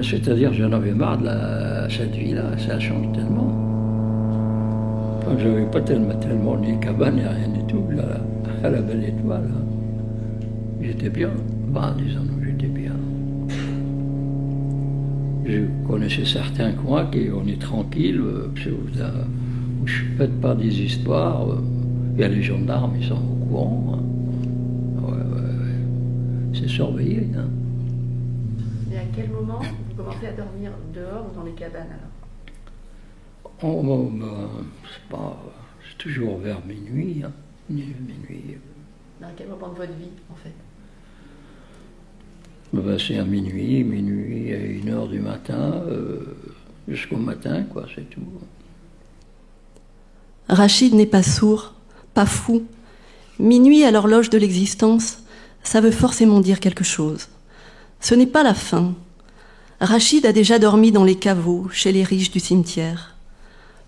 C'est-à-dire j'en avais marre de cette vie-là, ça change tellement. Enfin, je n'avais pas tellement ni cabane, ni rien du tout, là, à la Belle Étoile. J'étais bien, disons-nous, j'étais bien. Je connaissais certains coins qui on est tranquille, où je ne pète pas des histoires. Il y a les gendarmes, ils sont au courant. C'est surveillé. Hein. Et à quel moment vous commencez à dormir dehors ou dans les cabanes alors? C'est toujours vers minuit. Hein. Minuit. Dans quel moment de votre vie, en fait? C'est à minuit à 1h du matin, jusqu'au matin, quoi, c'est tout. Rachid n'est pas sourd, pas fou. Minuit à l'horloge de l'existence, ça veut forcément dire quelque chose. Ce n'est pas la fin. Rachid a déjà dormi dans les caveaux, chez les riches du cimetière.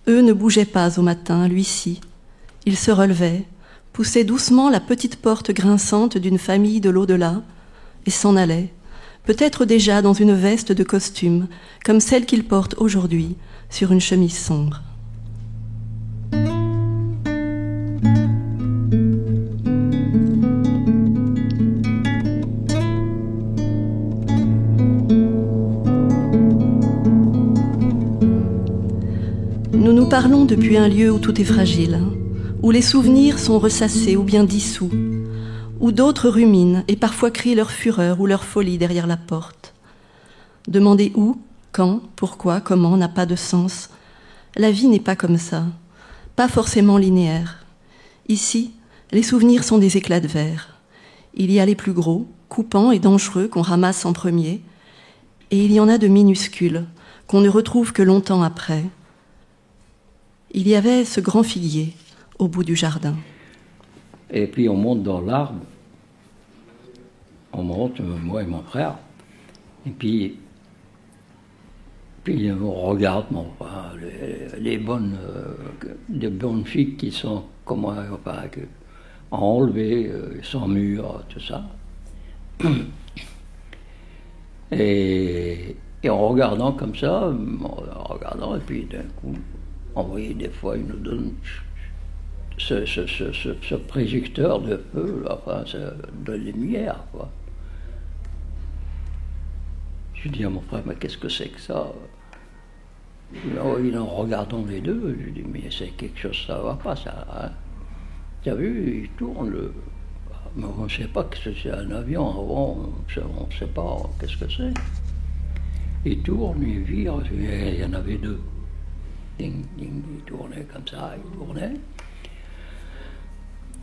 Eux ne bougeaient pas au matin, lui si. Il se relevait, poussait doucement la petite porte grinçante d'une famille de l'au-delà et s'en allait, peut-être déjà dans une veste de costume, comme celle qu'il porte aujourd'hui sur une chemise sombre. Nous nous parlons depuis un lieu où tout est fragile, où les souvenirs sont ressassés ou bien dissous, où d'autres ruminent et parfois crient leur fureur ou leur folie derrière la porte. Demander où, quand, pourquoi, comment n'a pas de sens. La vie n'est pas comme ça, pas forcément linéaire. Ici, les souvenirs sont des éclats de verre. Il y a les plus gros, coupants et dangereux qu'on ramasse en premier, et il y en a de minuscules, qu'on ne retrouve que longtemps après. Il y avait ce grand figuier au bout du jardin. Et puis on monte dans l'arbre. On monte, moi et mon frère. Et puis on regarde les bonnes filles qui sont enlevées, sans mur, tout ça. Et en regardant comme ça, et puis d'un coup, on voyait des fois, ils nous donnent ce projecteur de feu, de lumière, quoi. Je dis à mon frère, mais qu'est-ce que c'est que ça? En regardant les deux, je dis, mais c'est quelque chose, ça va pas, ça. Hein? Tu as vu, il tourne, mais on ne sait pas que c'est un avion, on ne sait pas qu'est-ce que c'est. Il tourne, il vire, il y en avait deux. Ding, ding, il tournait comme ça, il tournait.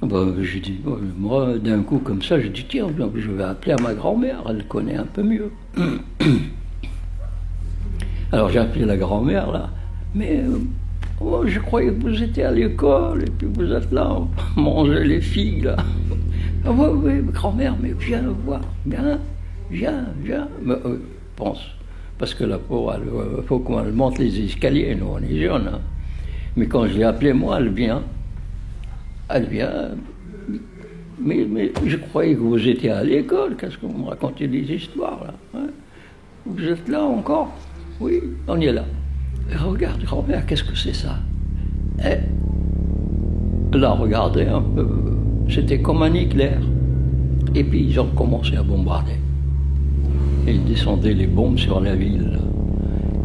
Je dis, moi, d'un coup comme ça, je dis, tiens, je vais appeler à ma grand-mère, elle connaît un peu mieux. Alors j'ai appelé la grand-mère, là, mais je croyais que vous étiez à l'école, et puis vous êtes là, on mangeait les filles, là. Ah oui, grand-mère, mais viens voir, viens. Mais, pense, parce que la pauvre, il faut qu'on monte les escaliers, nous, on est jeunes. Hein. Mais quand je l'ai appelée, moi, elle vient. Mais je croyais que vous étiez à l'école, qu'est-ce que vous me racontez des histoires, là hein? Vous êtes là encore? Oui, on y est là. Et regarde, grand-mère, qu'est-ce que c'est ça? Et là, regardez un peu, c'était comme un éclair. Et puis ils ont commencé à bombarder. Et ils descendaient les bombes sur la ville. Là.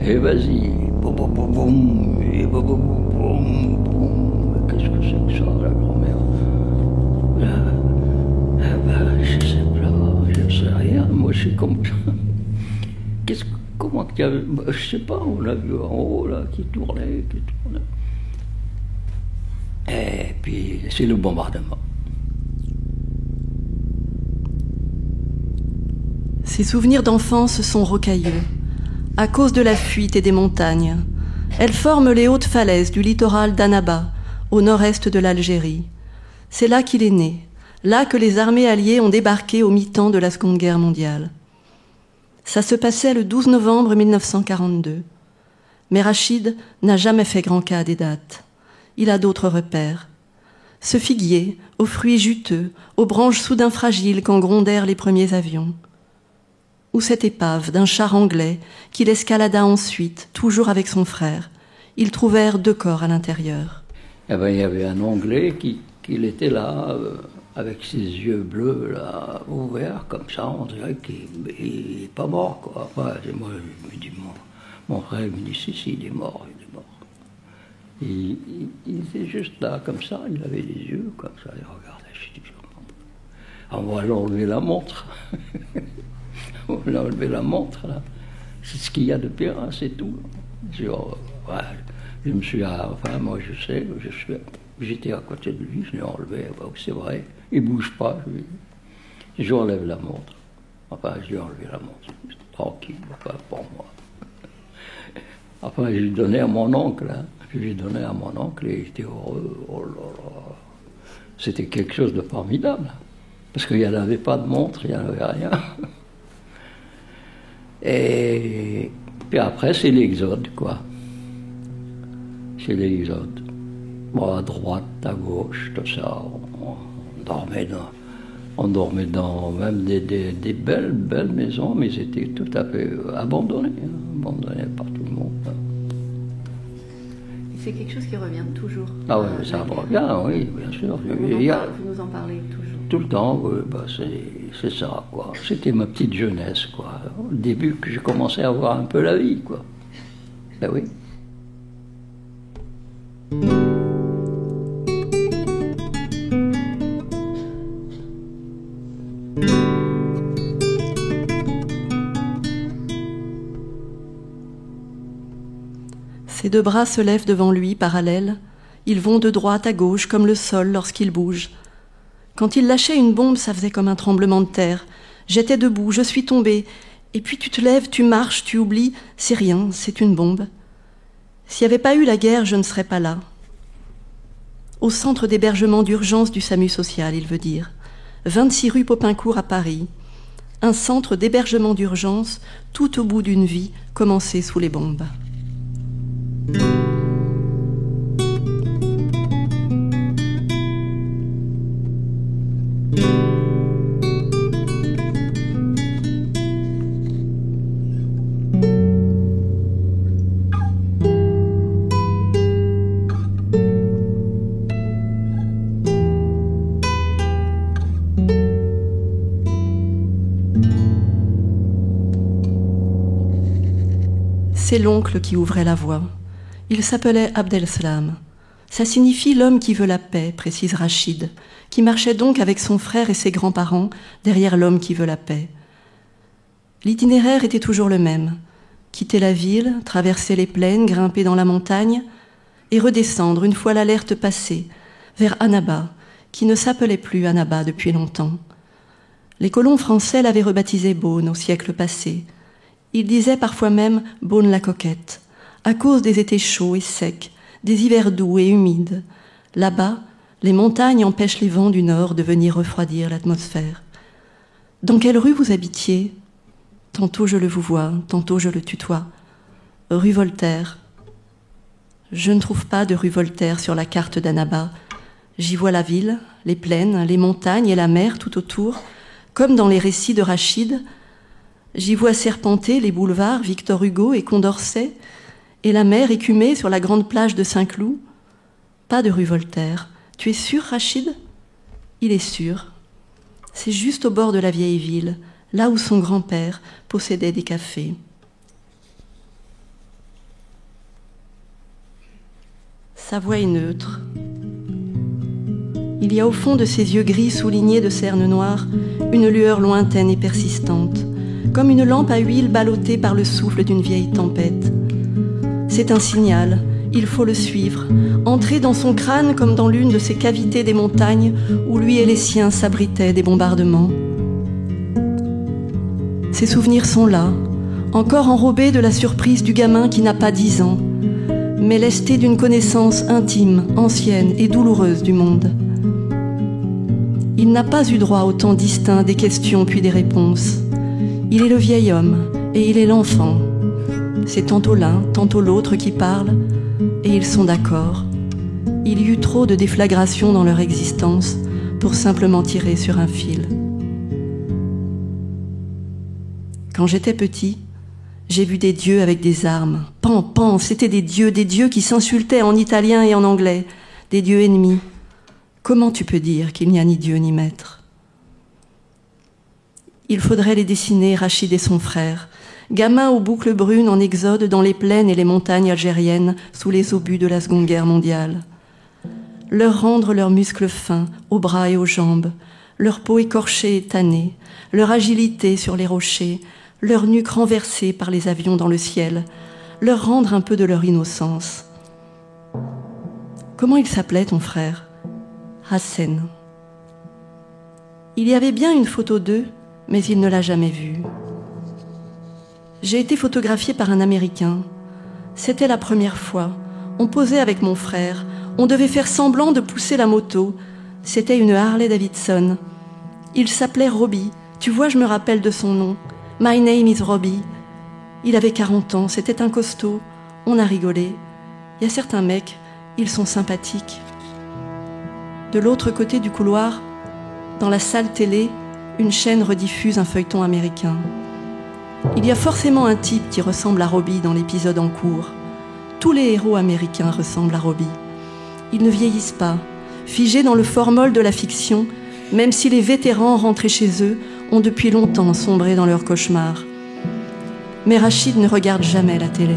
Et vas-y, boum, boum, boum, boum, et boum, boum, boum, boum. Qu'est-ce que c'est que ça, la grand-mère? Je sais pas, je sais rien. Moi, je suis comme ça. Comment qu'il y avait, je sais pas, on l'a vu en haut, là, qui tournait. Et puis, c'est le bombardement. Ces souvenirs d'enfance sont rocailleux, à cause de la fuite et des montagnes. Elles forment les hautes falaises du littoral d'Annaba, au nord-est de l'Algérie. C'est là qu'il est né, là que les armées alliées ont débarqué au mi-temps de la Seconde Guerre mondiale. Ça se passait le 12 novembre 1942. Mais Rachid n'a jamais fait grand cas des dates. Il a d'autres repères. Ce figuier, aux fruits juteux, aux branches soudain fragiles quand grondèrent les premiers avions. ou cette épave d'un char anglais qu'il escalada ensuite, toujours avec son frère. Ils trouvèrent 2 corps à l'intérieur. Eh ben, il y avait un Anglais qui était là, avec ses yeux bleus là, ouverts, comme ça, on dirait qu'il n'est pas mort, quoi. Enfin, moi, je me dis, mon frère me dit, si, il est mort, il est mort. Il était juste là, comme ça, il avait les yeux, comme ça, il regardait, je dis, on va lui enlever la montre. On va lui enlever la montre, là. C'est ce qu'il y a de pire, hein, c'est tout. Je me suis, enfin, moi, je sais, j'étais à côté de lui, je l'ai enlevé, c'est vrai, il ne bouge pas, je enlève la montre. Enfin, je lui ai enlevé la montre, tranquille, enfin, pour moi. Enfin, je lui donnais à mon oncle, hein. Je lui ai donné à mon oncle et il était heureux. Oh là là. C'était quelque chose de formidable. Parce qu'il n'y en avait pas de montre, il n'y en avait rien. Et puis après, c'est l'exode, quoi. C'est l'exode. Bon, à droite, à gauche, tout ça. On dormait dans même des belles maisons, mais c'était tout à fait abandonné. Abandonné par tout le monde. C'est quelque chose qui revient toujours. Ah oui, ça revient, oui, bien sûr. Vous nous en parlez toujours. Tout le temps, oui, bah c'est ça, quoi. C'était ma petite jeunesse, quoi. Au début que j'ai commencé à voir un peu la vie, quoi. Ben oui. Ses 2 bras se lèvent devant lui, parallèles. Ils vont de droite à gauche, comme le sol lorsqu'il bouge. Quand il lâchait une bombe, ça faisait comme un tremblement de terre. J'étais debout, je suis tombée. Et puis tu te lèves, tu marches, tu oublies. C'est rien, c'est une bombe. S'il n'y avait pas eu la guerre, je ne serais pas là. Au centre d'hébergement d'urgence du SAMU social, il veut dire. 26 rue Popincourt à Paris. Un centre d'hébergement d'urgence tout au bout d'une vie commencée sous les bombes. C'est l'oncle qui ouvrait la voie. Il s'appelait Abdel-Salam. Ça signifie l'homme qui veut la paix, précise Rachid, qui marchait donc avec son frère et ses grands-parents derrière l'homme qui veut la paix. L'itinéraire était toujours le même. Quitter la ville, traverser les plaines, grimper dans la montagne et redescendre une fois l'alerte passée vers Annaba, qui ne s'appelait plus Annaba depuis longtemps. Les colons français l'avaient rebaptisé Beaune au siècle passé. Ils disaient parfois même Beaune-la-Coquette, à cause des étés chauds et secs, des hivers doux et humides. Là-bas, les montagnes empêchent les vents du nord de venir refroidir l'atmosphère. Dans quelle rue vous habitiez ? Tantôt je le vous vois, tantôt je le tutoie. Rue Voltaire. Je ne trouve pas de rue Voltaire sur la carte d'Annaba. J'y vois la ville, les plaines, les montagnes et la mer tout autour, comme dans les récits de Rachid. J'y vois serpenter les boulevards Victor Hugo et Condorcet, et la mer écumée sur la grande plage de Saint-Cloud. Pas de rue Voltaire. Tu es sûr, Rachid ? Il est sûr. C'est juste au bord de la vieille ville, là où son grand-père possédait des cafés. Sa voix est neutre. Il y a au fond de ses yeux gris soulignés de cernes noires une lueur lointaine et persistante, comme une lampe à huile ballottée par le souffle d'une vieille tempête. C'est un signal, il faut le suivre, entrer dans son crâne comme dans l'une de ces cavités des montagnes où lui et les siens s'abritaient des bombardements. Ses souvenirs sont là, encore enrobés de la surprise du gamin qui n'a pas 10 ans, mais lesté d'une connaissance intime, ancienne et douloureuse du monde. Il n'a pas eu droit au temps distinct des questions puis des réponses. Il est le vieil homme et il est l'enfant. C'est tantôt l'un, tantôt l'autre qui parlent, et ils sont d'accord. Il y eut trop de déflagration dans leur existence pour simplement tirer sur un fil. Quand j'étais petit, j'ai vu des dieux avec des armes. Pan, pan, c'étaient des dieux qui s'insultaient en italien et en anglais, des dieux ennemis. Comment tu peux dire qu'il n'y a ni Dieu ni maître? Il faudrait les dessiner, Rachid et son frère, gamins aux boucles brunes en exode dans les plaines et les montagnes algériennes sous les obus de la Seconde Guerre mondiale. Leur rendre leurs muscles fins, aux bras et aux jambes, leur peau écorchée et tannée, leur agilité sur les rochers, leur nuque renversée par les avions dans le ciel, leur rendre un peu de leur innocence. Comment il s'appelait ton frère? Hassan. Il y avait bien une photo d'eux, mais il ne l'a jamais vue. J'ai été photographiée par un Américain. C'était la première fois. On posait avec mon frère. On devait faire semblant de pousser la moto. C'était une Harley Davidson. Il s'appelait Robbie. Tu vois, je me rappelle de son nom. My name is Robbie. Il avait 40 ans, c'était un costaud. On a rigolé. Il y a certains mecs, ils sont sympathiques. De l'autre côté du couloir, dans la salle télé, une chaîne rediffuse un feuilleton américain. Il y a forcément un type qui ressemble à Robbie dans l'épisode en cours. Tous les héros américains ressemblent à Robbie. Ils ne vieillissent pas, figés dans le formol de la fiction, même si les vétérans rentrés chez eux ont depuis longtemps sombré dans leurs cauchemars. Mais Rachid ne regarde jamais la télé.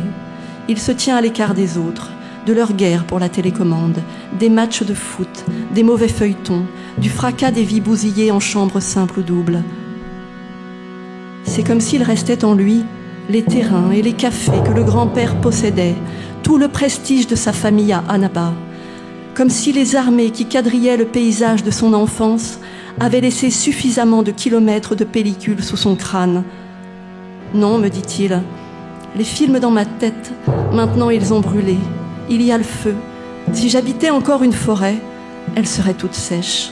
Il se tient à l'écart des autres, de leur guerre pour la télécommande, des matchs de foot, des mauvais feuilletons, du fracas des vies bousillées en chambre simple ou double. C'est comme s'il restait en lui les terrains et les cafés que le grand-père possédait, tout le prestige de sa famille à Annaba, comme si les armées qui quadrillaient le paysage de son enfance avaient laissé suffisamment de kilomètres de pellicule sous son crâne. Non, me dit-il, les films dans ma tête, maintenant ils ont brûlé. Il y a le feu. Si j'habitais encore une forêt, elle serait toute sèche.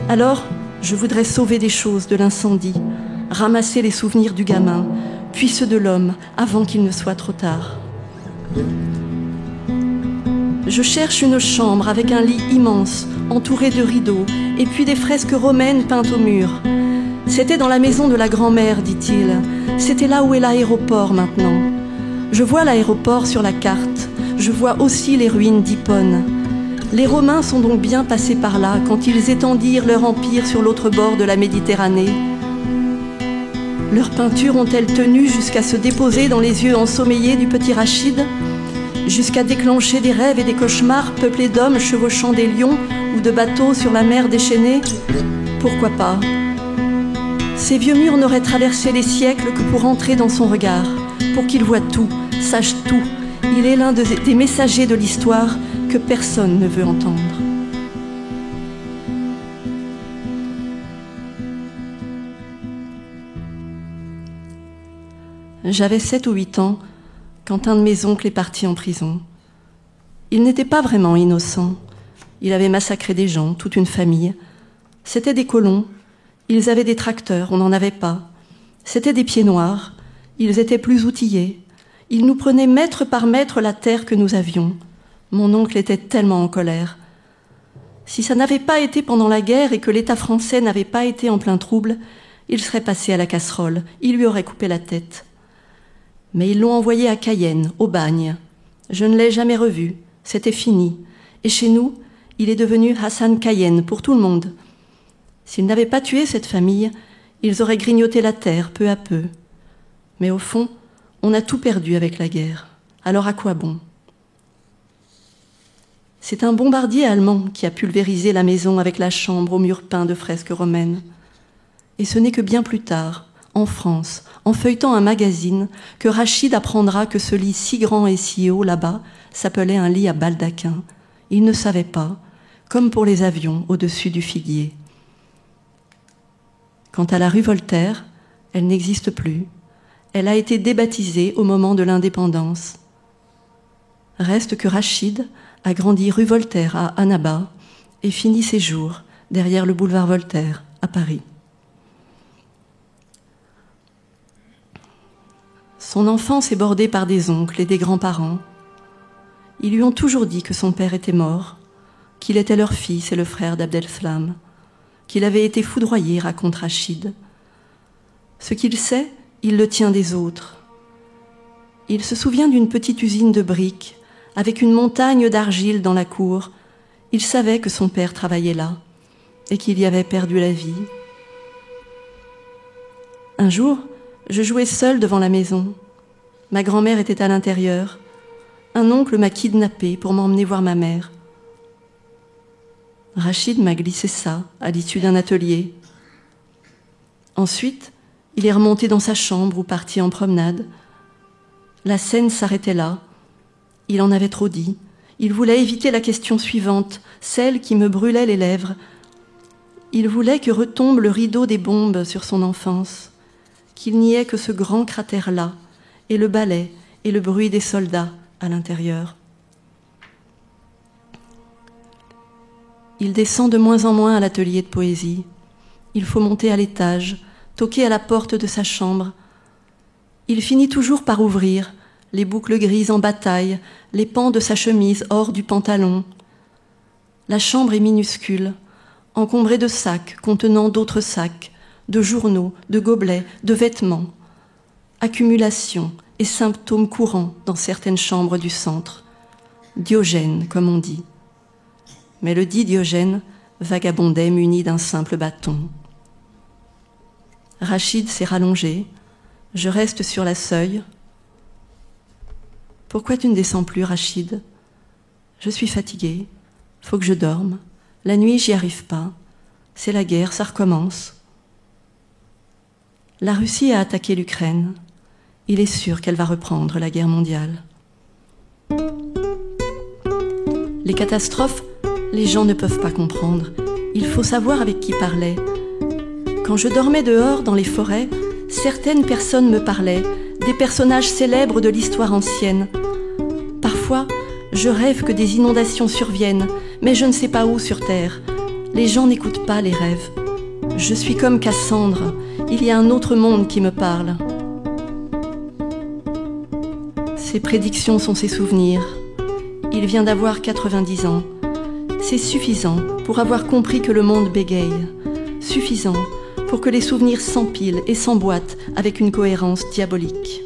Alors, je voudrais sauver des choses de l'incendie, ramasser les souvenirs du gamin, puis ceux de l'homme, avant qu'il ne soit trop tard. Je cherche une chambre avec un lit immense, entouré de rideaux, et puis des fresques romaines peintes au mur. C'était dans la maison de la grand-mère, dit-il. C'était là où est l'aéroport maintenant. Je vois l'aéroport sur la carte. Je vois aussi les ruines d'Hippone. Les Romains sont donc bien passés par là quand ils étendirent leur empire sur l'autre bord de la Méditerranée. Leurs peintures ont-elles tenu jusqu'à se déposer dans les yeux ensommeillés du petit Rachid, jusqu'à déclencher des rêves et des cauchemars peuplés d'hommes chevauchant des lions ou de bateaux sur la mer déchaînée? Pourquoi pas? Ces vieux murs n'auraient traversé les siècles que pour entrer dans son regard, pour qu'il voie tout, sache tout. Il est l'un des messagers de l'histoire que personne ne veut entendre. J'avais 7 ou 8 ans quand un de mes oncles est parti en prison. Il n'était pas vraiment innocent. Il avait massacré des gens, toute une famille. C'étaient des colons. Ils avaient des tracteurs, on n'en avait pas. C'étaient des pieds noirs. Ils étaient plus outillés. Ils nous prenaient mètre par mètre la terre que nous avions. Mon oncle était tellement en colère. Si ça n'avait pas été pendant la guerre et que l'État français n'avait pas été en plein trouble, il serait passé à la casserole. Il lui aurait coupé la tête. Mais ils l'ont envoyé à Cayenne, au bagne. Je ne l'ai jamais revu. C'était fini. Et chez nous, il est devenu Hassan Cayenne pour tout le monde. S'ils n'avaient pas tué cette famille, ils auraient grignoté la terre peu à peu. Mais au fond, on a tout perdu avec la guerre. Alors à quoi bon? C'est un bombardier allemand qui a pulvérisé la maison avec la chambre aux murs peints de fresques romaines. Et ce n'est que bien plus tard, en France, en feuilletant un magazine, que Rachid apprendra que ce lit si grand et si haut là-bas s'appelait un lit à baldaquin. Il ne savait pas, comme pour les avions au-dessus du figuier. Quant à la rue Voltaire, elle n'existe plus. Elle a été débaptisée au moment de l'indépendance. Reste que Rachid a grandi rue Voltaire à Annaba et fini ses jours derrière le boulevard Voltaire à Paris. Son enfance est bordée par des oncles et des grands-parents. Ils lui ont toujours dit que son père était mort, qu'il était leur fils et le frère d'Abdel Slam, qu'il avait été foudroyé, raconte Rachid. Ce qu'il sait, il le tient des autres. Il se souvient d'une petite usine de briques, avec une montagne d'argile dans la cour. Il savait que son père travaillait là, et qu'il y avait perdu la vie. Un jour, je jouais seule devant la maison. Ma grand-mère était à l'intérieur. Un oncle m'a kidnappée pour m'emmener voir ma mère. Rachid m'a glissé ça à l'issue d'un atelier. Ensuite, il est remonté dans sa chambre ou parti en promenade. La scène s'arrêtait là. Il en avait trop dit. Il voulait éviter la question suivante, celle qui me brûlait les lèvres. Il voulait que retombe le rideau des bombes sur son enfance, qu'il n'y ait que ce grand cratère-là, et le balai et le bruit des soldats à l'intérieur. Il descend de moins en moins à l'atelier de poésie. Il faut monter à l'étage, toquer à la porte de sa chambre. Il finit toujours par ouvrir, les boucles grises en bataille, les pans de sa chemise hors du pantalon. La chambre est minuscule, encombrée de sacs contenant d'autres sacs, de journaux, de gobelets, de vêtements. Accumulation et symptômes courants dans certaines chambres du centre. Diogène, comme on dit. Mais le dit Diogène vagabondait muni d'un simple bâton. Rachid s'est rallongé. Je reste sur la seuil. « Pourquoi tu ne descends plus, Rachid ? Je suis fatiguée. Faut que je dorme. La nuit, j'y arrive pas. C'est la guerre, ça recommence. » La Russie a attaqué l'Ukraine. Il est sûr qu'elle va reprendre la guerre mondiale. Les catastrophes, les gens ne peuvent pas comprendre. Il faut savoir avec qui parler. Quand je dormais dehors dans les forêts, certaines personnes me parlaient, des personnages célèbres de l'histoire ancienne. Parfois, je rêve que des inondations surviennent, mais je ne sais pas où sur Terre. Les gens n'écoutent pas les rêves. Je suis comme Cassandre, il y a un autre monde qui me parle. Ses prédictions sont ses souvenirs. Il vient d'avoir 90 ans. C'est suffisant pour avoir compris que le monde bégaye. Suffisant pour que les souvenirs s'empilent et s'emboîtent avec une cohérence diabolique.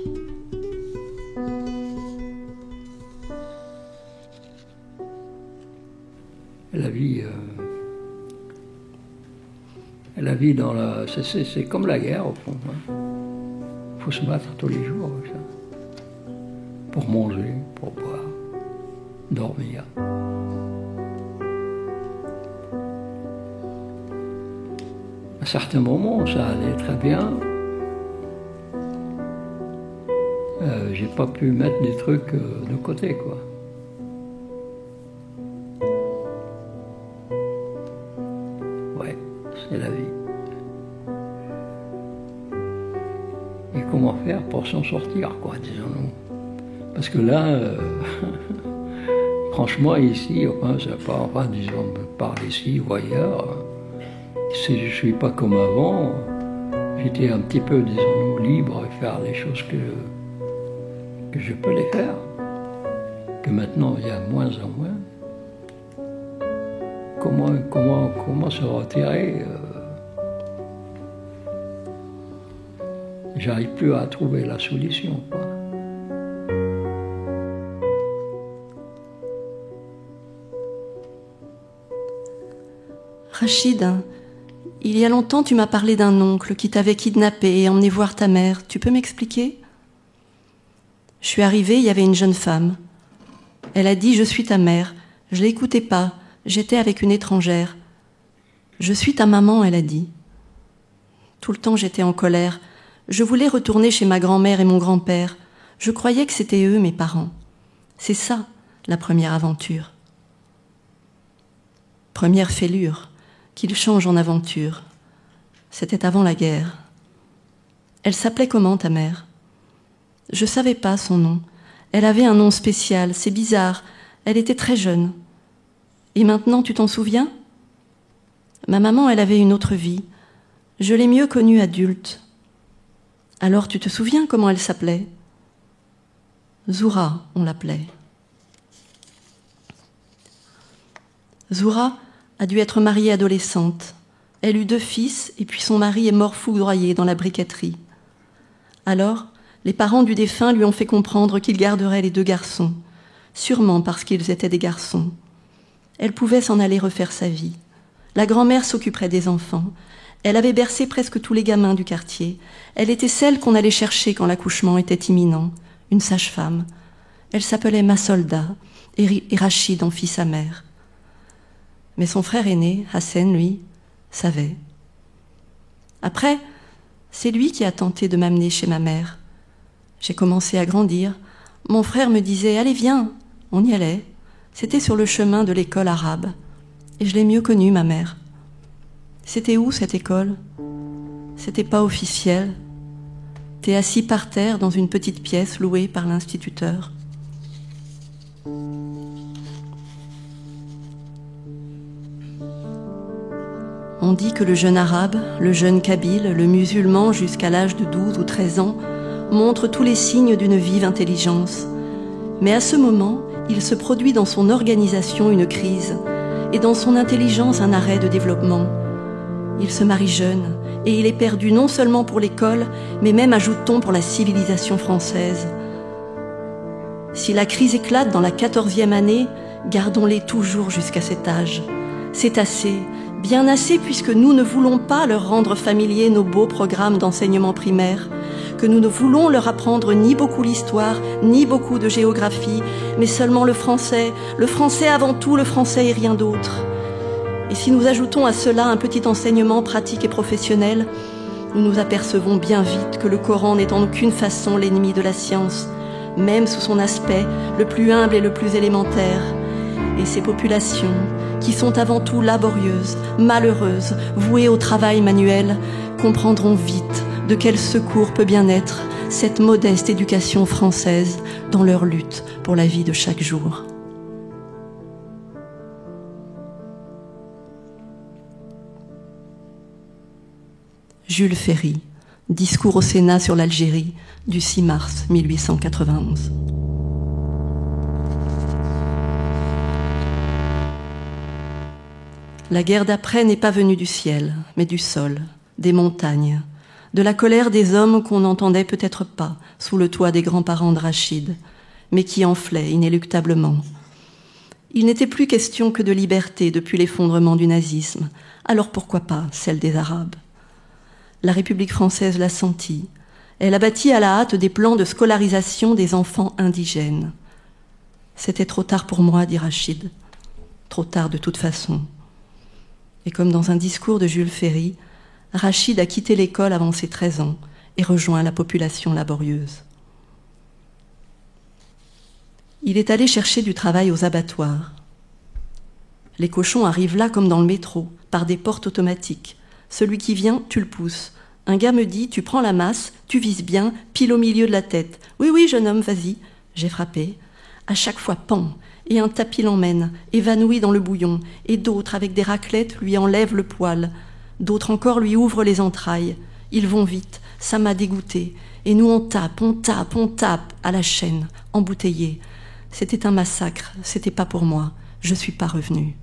La vie dans la... C'est comme la guerre, au fond. Il faut se battre tous les jours avec ça. Pour manger, pour boire, dormir. À certains moments, ça allait très bien. J'ai pas pu mettre des trucs de côté, quoi. Ouais, c'est la vie. Et comment faire pour s'en sortir, quoi, disons-nous. Parce que là, franchement, ici, enfin, c'est pas, enfin, disons, par ici ou ailleurs, si je suis pas comme avant, j'étais un petit peu, disons-nous, libre et faire les choses que je peux les faire. Que maintenant, il y a moins en moins. Comment se retirer J'arrive plus à trouver la solution, quoi. Rachid, il y a longtemps tu m'as parlé d'un oncle qui t'avait kidnappé et emmené voir ta mère. Tu peux m'expliquer ? Je suis arrivée, il y avait une jeune femme. Elle a dit « Je suis ta mère ». Je l'écoutais pas, j'étais avec une étrangère. « Je suis ta maman », elle a dit. Tout le temps j'étais en colère. Je voulais retourner chez ma grand-mère et mon grand-père. Je croyais que c'était eux, mes parents. C'est ça, la première aventure. Première fêlure, qu'il change en aventure. C'était avant la guerre. Elle s'appelait comment, ta mère ? Je savais pas son nom. Elle avait un nom spécial, c'est bizarre. Elle était très jeune. Et maintenant, tu t'en souviens ? Ma maman, elle avait une autre vie. Je l'ai mieux connue adulte. Alors, tu te souviens comment elle s'appelait ? Zoura, on l'appelait. Zoura a dû être mariée adolescente. Elle eut 2 fils, et puis son mari est mort foudroyé dans la briqueterie. Alors, les parents du défunt lui ont fait comprendre qu'il garderait les 2 garçons, sûrement parce qu'ils étaient des garçons. Elle pouvait s'en aller refaire sa vie. La grand-mère s'occuperait des enfants. Elle avait bercé presque tous les gamins du quartier. Elle était celle qu'on allait chercher quand l'accouchement était imminent, une sage-femme. Elle s'appelait Massolda, et Rachid en fit sa mère. Mais son frère aîné, Hassen, lui, savait. Après, c'est lui qui a tenté de m'amener chez ma mère. J'ai commencé à grandir. Mon frère me disait « Allez, viens !» On y allait. C'était sur le chemin de l'école arabe. Et je l'ai mieux connue, ma mère. C'était où, cette école? C'était pas officiel. T'es assis par terre dans une petite pièce louée par l'instituteur. On dit que le jeune arabe, le jeune kabyle, le musulman jusqu'à l'âge de 12 ou 13 ans montre tous les signes d'une vive intelligence. Mais à ce moment, il se produit dans son organisation une crise et dans son intelligence un arrêt de développement. Il se marie jeune et il est perdu non seulement pour l'école, mais même, ajoute-t-on, pour la civilisation française. Si la crise éclate dans la 14e année, gardons-les toujours jusqu'à cet âge. C'est assez, bien assez, puisque nous ne voulons pas leur rendre familiers nos beaux programmes d'enseignement primaire, que nous ne voulons leur apprendre ni beaucoup l'histoire, ni beaucoup de géographie, mais seulement le français avant tout, le français et rien d'autre. Et si nous ajoutons à cela un petit enseignement pratique et professionnel, nous nous apercevons bien vite que le Coran n'est en aucune façon l'ennemi de la science, même sous son aspect le plus humble et le plus élémentaire. Et ces populations, qui sont avant tout laborieuses, malheureuses, vouées au travail manuel, comprendront vite de quel secours peut bien être cette modeste éducation française dans leur lutte pour la vie de chaque jour. Jules Ferry, discours au Sénat sur l'Algérie du 6 mars 1891. La guerre d'après n'est pas venue du ciel, mais du sol, des montagnes, de la colère des hommes qu'on n'entendait peut-être pas sous le toit des grands-parents de Rachid, mais qui enflaient inéluctablement. Il n'était plus question que de liberté depuis l'effondrement du nazisme, alors pourquoi pas celle des Arabes? La République française l'a senti. Elle a bâti à la hâte des plans de scolarisation des enfants indigènes. C'était trop tard pour moi, dit Rachid. Trop tard de toute façon. Et comme dans un discours de Jules Ferry, Rachid a quitté l'école avant ses 13 ans et rejoint la population laborieuse. Il est allé chercher du travail aux abattoirs. Les cochons arrivent là comme dans le métro, par des portes automatiques. Celui qui vient, tu le pousses. Un gars me dit, tu prends la masse, tu vises bien, pile au milieu de la tête. Oui, oui, jeune homme, vas-y. J'ai frappé. À chaque fois, pan, et un tapis l'emmène, évanoui dans le bouillon, et d'autres, avec des raclettes, lui enlèvent le poil. D'autres encore lui ouvrent les entrailles. Ils vont vite, ça m'a dégoûté. Et nous on tape, à la chaîne, embouteillés. C'était un massacre, c'était pas pour moi. Je suis pas revenue.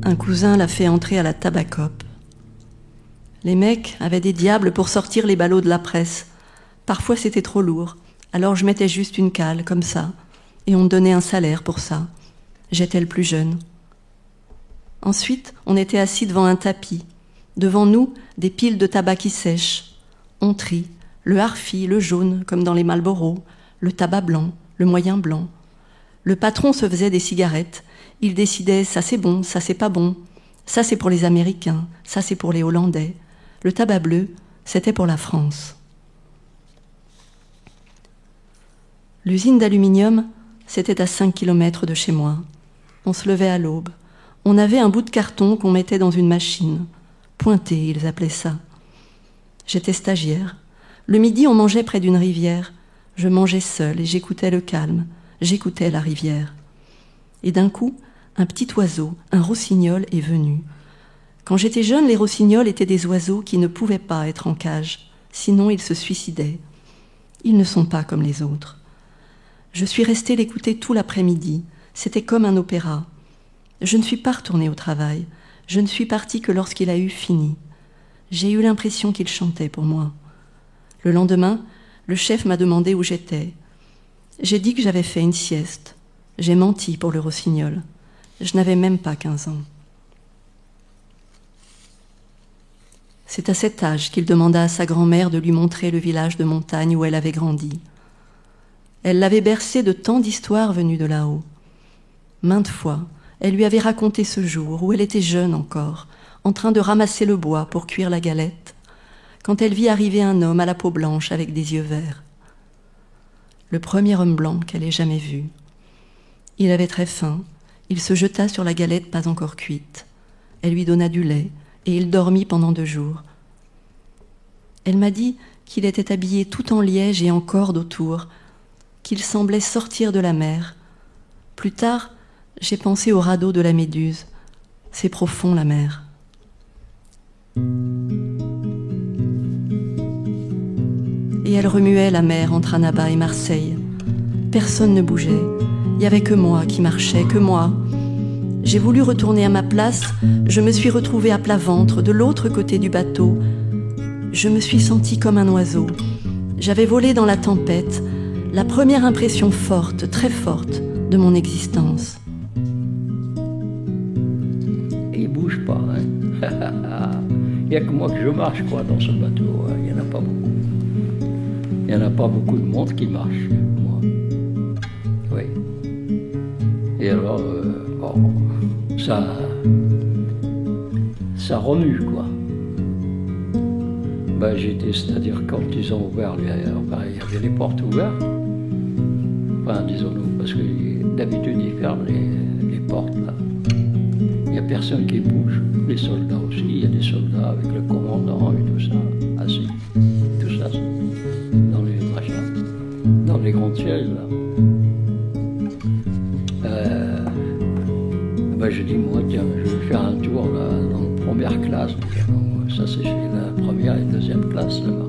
Un cousin l'a fait entrer à la Tabacop. Les mecs avaient des diables pour sortir les ballots de la presse. Parfois c'était trop lourd, alors je mettais juste une cale, comme ça, et on me donnait un salaire pour ça. J'étais le plus jeune. Ensuite, on était assis devant un tapis. Devant nous, des piles de tabac qui sèchent. On trie, le harfi, le jaune, comme dans les Marlboro, le tabac blanc, le moyen blanc. Le patron se faisait des cigarettes. Il décidait « ça c'est bon, ça c'est pas bon, ça c'est pour les Américains, ça c'est pour les Hollandais ». Le tabac bleu, c'était pour la France. L'usine d'aluminium, c'était à 5 km de chez moi. On se levait à l'aube. On avait un bout de carton qu'on mettait dans une machine. Pointé, ils appelaient ça. J'étais stagiaire. Le midi, on mangeait près d'une rivière. Je mangeais seule et j'écoutais le calme. J'écoutais la rivière. Et d'un coup, un petit oiseau, un rossignol, est venu. Quand j'étais jeune, les rossignols étaient des oiseaux qui ne pouvaient pas être en cage. Sinon, ils se suicidaient. Ils ne sont pas comme les autres. Je suis restée l'écouter tout l'après-midi. C'était comme un opéra. Je ne suis pas retournée au travail. Je ne suis partie que lorsqu'il a eu fini. J'ai eu l'impression qu'il chantait pour moi. Le lendemain, le chef m'a demandé où j'étais. J'ai dit que j'avais fait une sieste. J'ai menti pour le rossignol. Je n'avais même pas 15 ans. C'est à cet âge qu'il demanda à sa grand-mère de lui montrer le village de montagne où elle avait grandi. Elle l'avait bercé de tant d'histoires venues de là-haut. Maintes fois, elle lui avait raconté ce jour où elle était jeune encore, en train de ramasser le bois pour cuire la galette, quand elle vit arriver un homme à la peau blanche avec des yeux verts. Le premier homme blanc qu'elle ait jamais vu. Il avait très faim, il se jeta sur la galette pas encore cuite. Elle lui donna du lait et il dormit pendant 2 jours. Elle m'a dit qu'il était habillé tout en liège et en corde autour, qu'il semblait sortir de la mer. Plus tard, j'ai pensé au radeau de la Méduse. C'est profond, la mer. Et elle remuait la mer entre Annaba et Marseille. Personne ne bougeait. Il n'y avait que moi qui marchais, que moi. J'ai voulu retourner à ma place. Je me suis retrouvée à plat ventre, de l'autre côté du bateau. Je me suis sentie comme un oiseau. J'avais volé dans la tempête, la première impression forte, très forte, de mon existence. Et il bouge pas, hein. Il n'y a que moi que je marche, quoi, dans ce bateau. Il n'y en a pas beaucoup. Il n'y en a pas beaucoup de monde qui marche, moi. Oui. Et alors, bon, ça remue, quoi. Ben, c'est-à-dire quand ils ont ouvert, il y avait les portes ouvertes. Enfin, disons-nous, parce que d'habitude, ils ferment les portes, là. Il n'y a personne qui bouge. Les soldats aussi, il y a des soldats avec le commandant et tout ça, assis. Tout ça, dans les machins, dans les grandes chaises, là. Ben, je dis, moi, tiens, je vais faire un tour, là, dans la première classe. Ça, c'est chez la première et deuxième classe, là-bas.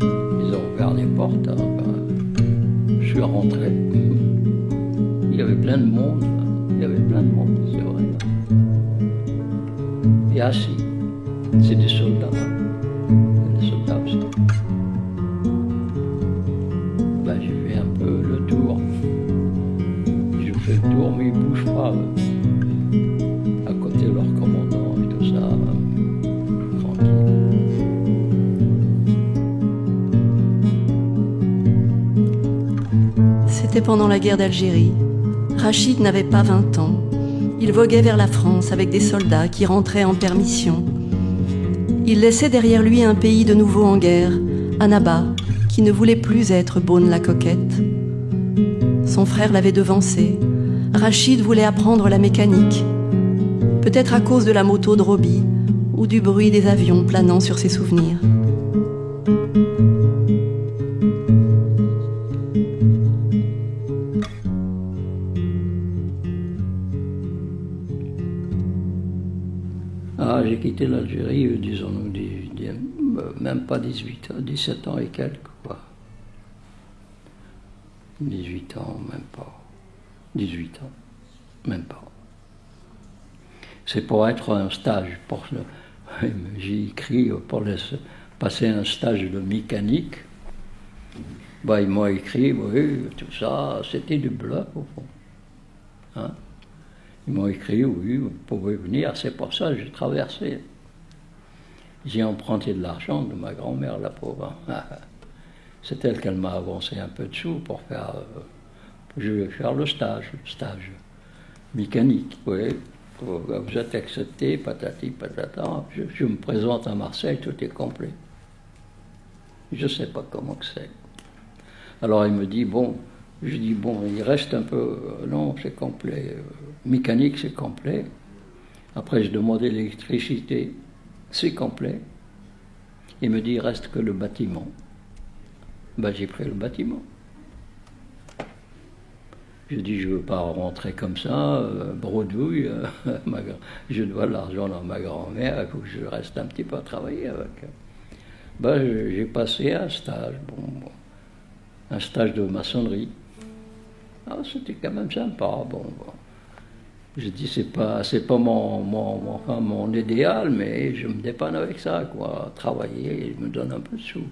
Ils ont ouvert les portes, hein, ben, je suis rentré. Il y avait plein de monde, là. Il y avait plein de monde, c'est vrai. Et assis, c'est des soldats, hein. Des soldats aussi. Ben, j'ai fait un peu le tour. Je fais le tour, mais ils ne bougent pas. À côté de leur commandant et tout ça. C'était pendant la guerre d'Algérie. Rachid n'avait pas 20 ans. Il voguait vers la France avec des soldats qui rentraient en permission. Il laissait derrière lui un pays de nouveau en guerre, Annaba, qui ne voulait plus être Beaune-la-Coquette. Son frère l'avait devancé. Rachid voulait apprendre la mécanique. Peut-être à cause de la moto de Roby ou du bruit des avions planant sur ses souvenirs. Ah, j'ai quitté l'Algérie, disons-nous, même pas 18 ans, 17 ans et quelques, quoi. 18 ans, même pas. 18 ans, même pas. C'est pour être un stage. J'ai écrit pour passer un stage de mécanique. Bah, ils m'ont écrit, oui, tout ça, c'était du bluff, au fond. Hein? Ils m'ont écrit, oui, vous pouvez venir, c'est pour ça que j'ai traversé. J'ai emprunté de l'argent de ma grand-mère, la pauvre. C'est elle qui m'a avancé un peu de sous pour Je vais faire le stage mécanique, oui. Vous êtes accepté, patati patata. Je me présente à Marseille, tout est complet. Je ne sais pas comment que c'est. Alors il me dit, bon, je dis, bon, il reste un peu, non, c'est complet. Mécanique, c'est complet. Après, je demandais l'électricité, c'est complet. Il me dit, il reste que le bâtiment. Ben, j'ai pris le bâtiment. Je dis, je ne veux pas rentrer comme ça, bredouille. Je dois de l'argent à ma grand-mère, il faut que je reste un petit peu à travailler avec. Ben, j'ai passé un stage, un stage de maçonnerie. Ah, c'était quand même sympa. Bon. Je dis, c'est pas mon idéal, mais je me dépanne avec ça, quoi. Travailler, il me donne un peu de sous.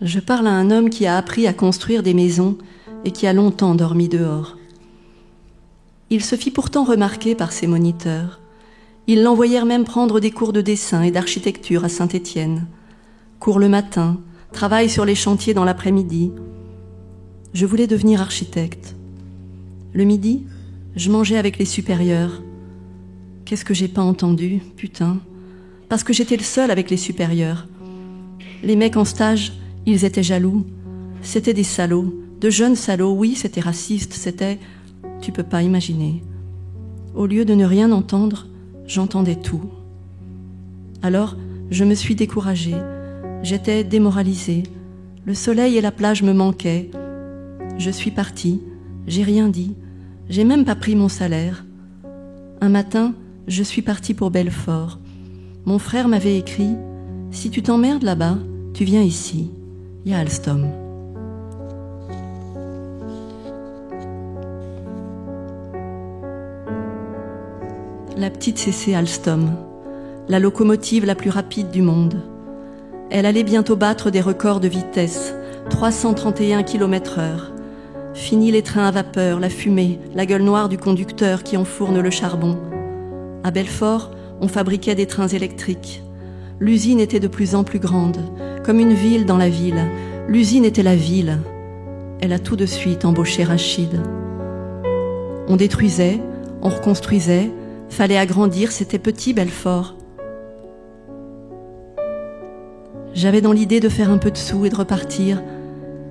Je parle à un homme qui a appris à construire des maisons et qui a longtemps dormi dehors. Il se fit pourtant remarquer par ses moniteurs. Ils l'envoyèrent même prendre des cours de dessin et d'architecture à Saint-Étienne. Cours le matin, travail sur les chantiers dans l'après-midi. Je voulais devenir architecte. Le midi, je mangeais avec les supérieurs. Qu'est-ce que j'ai pas entendu, putain. Parce que j'étais le seul avec les supérieurs. Les mecs en stage, ils étaient jaloux. C'était des salauds, de jeunes salauds. Oui, c'était raciste, c'était... Tu peux pas imaginer. Au lieu de ne rien entendre, j'entendais tout. Alors, je me suis découragée. J'étais démoralisée. Le soleil et la plage me manquaient. Je suis partie. J'ai rien dit. J'ai même pas pris mon salaire. Un matin, je suis partie pour Belfort. Mon frère m'avait écrit « Si tu t'emmerdes là-bas, tu viens ici. Il y a Alstom. » La petite CC Alstom, la locomotive la plus rapide du monde. Elle allait bientôt battre des records de vitesse, 331 km/h. Fini les trains à vapeur, la fumée, la gueule noire du conducteur qui enfourne le charbon. À Belfort, on fabriquait des trains électriques. L'usine était de plus en plus grande, comme une ville dans la ville. L'usine était la ville. Elle a tout de suite embauché Rachid. On détruisait, on reconstruisait, fallait agrandir, c'était petit Belfort. J'avais dans l'idée de faire un peu de sous et de repartir,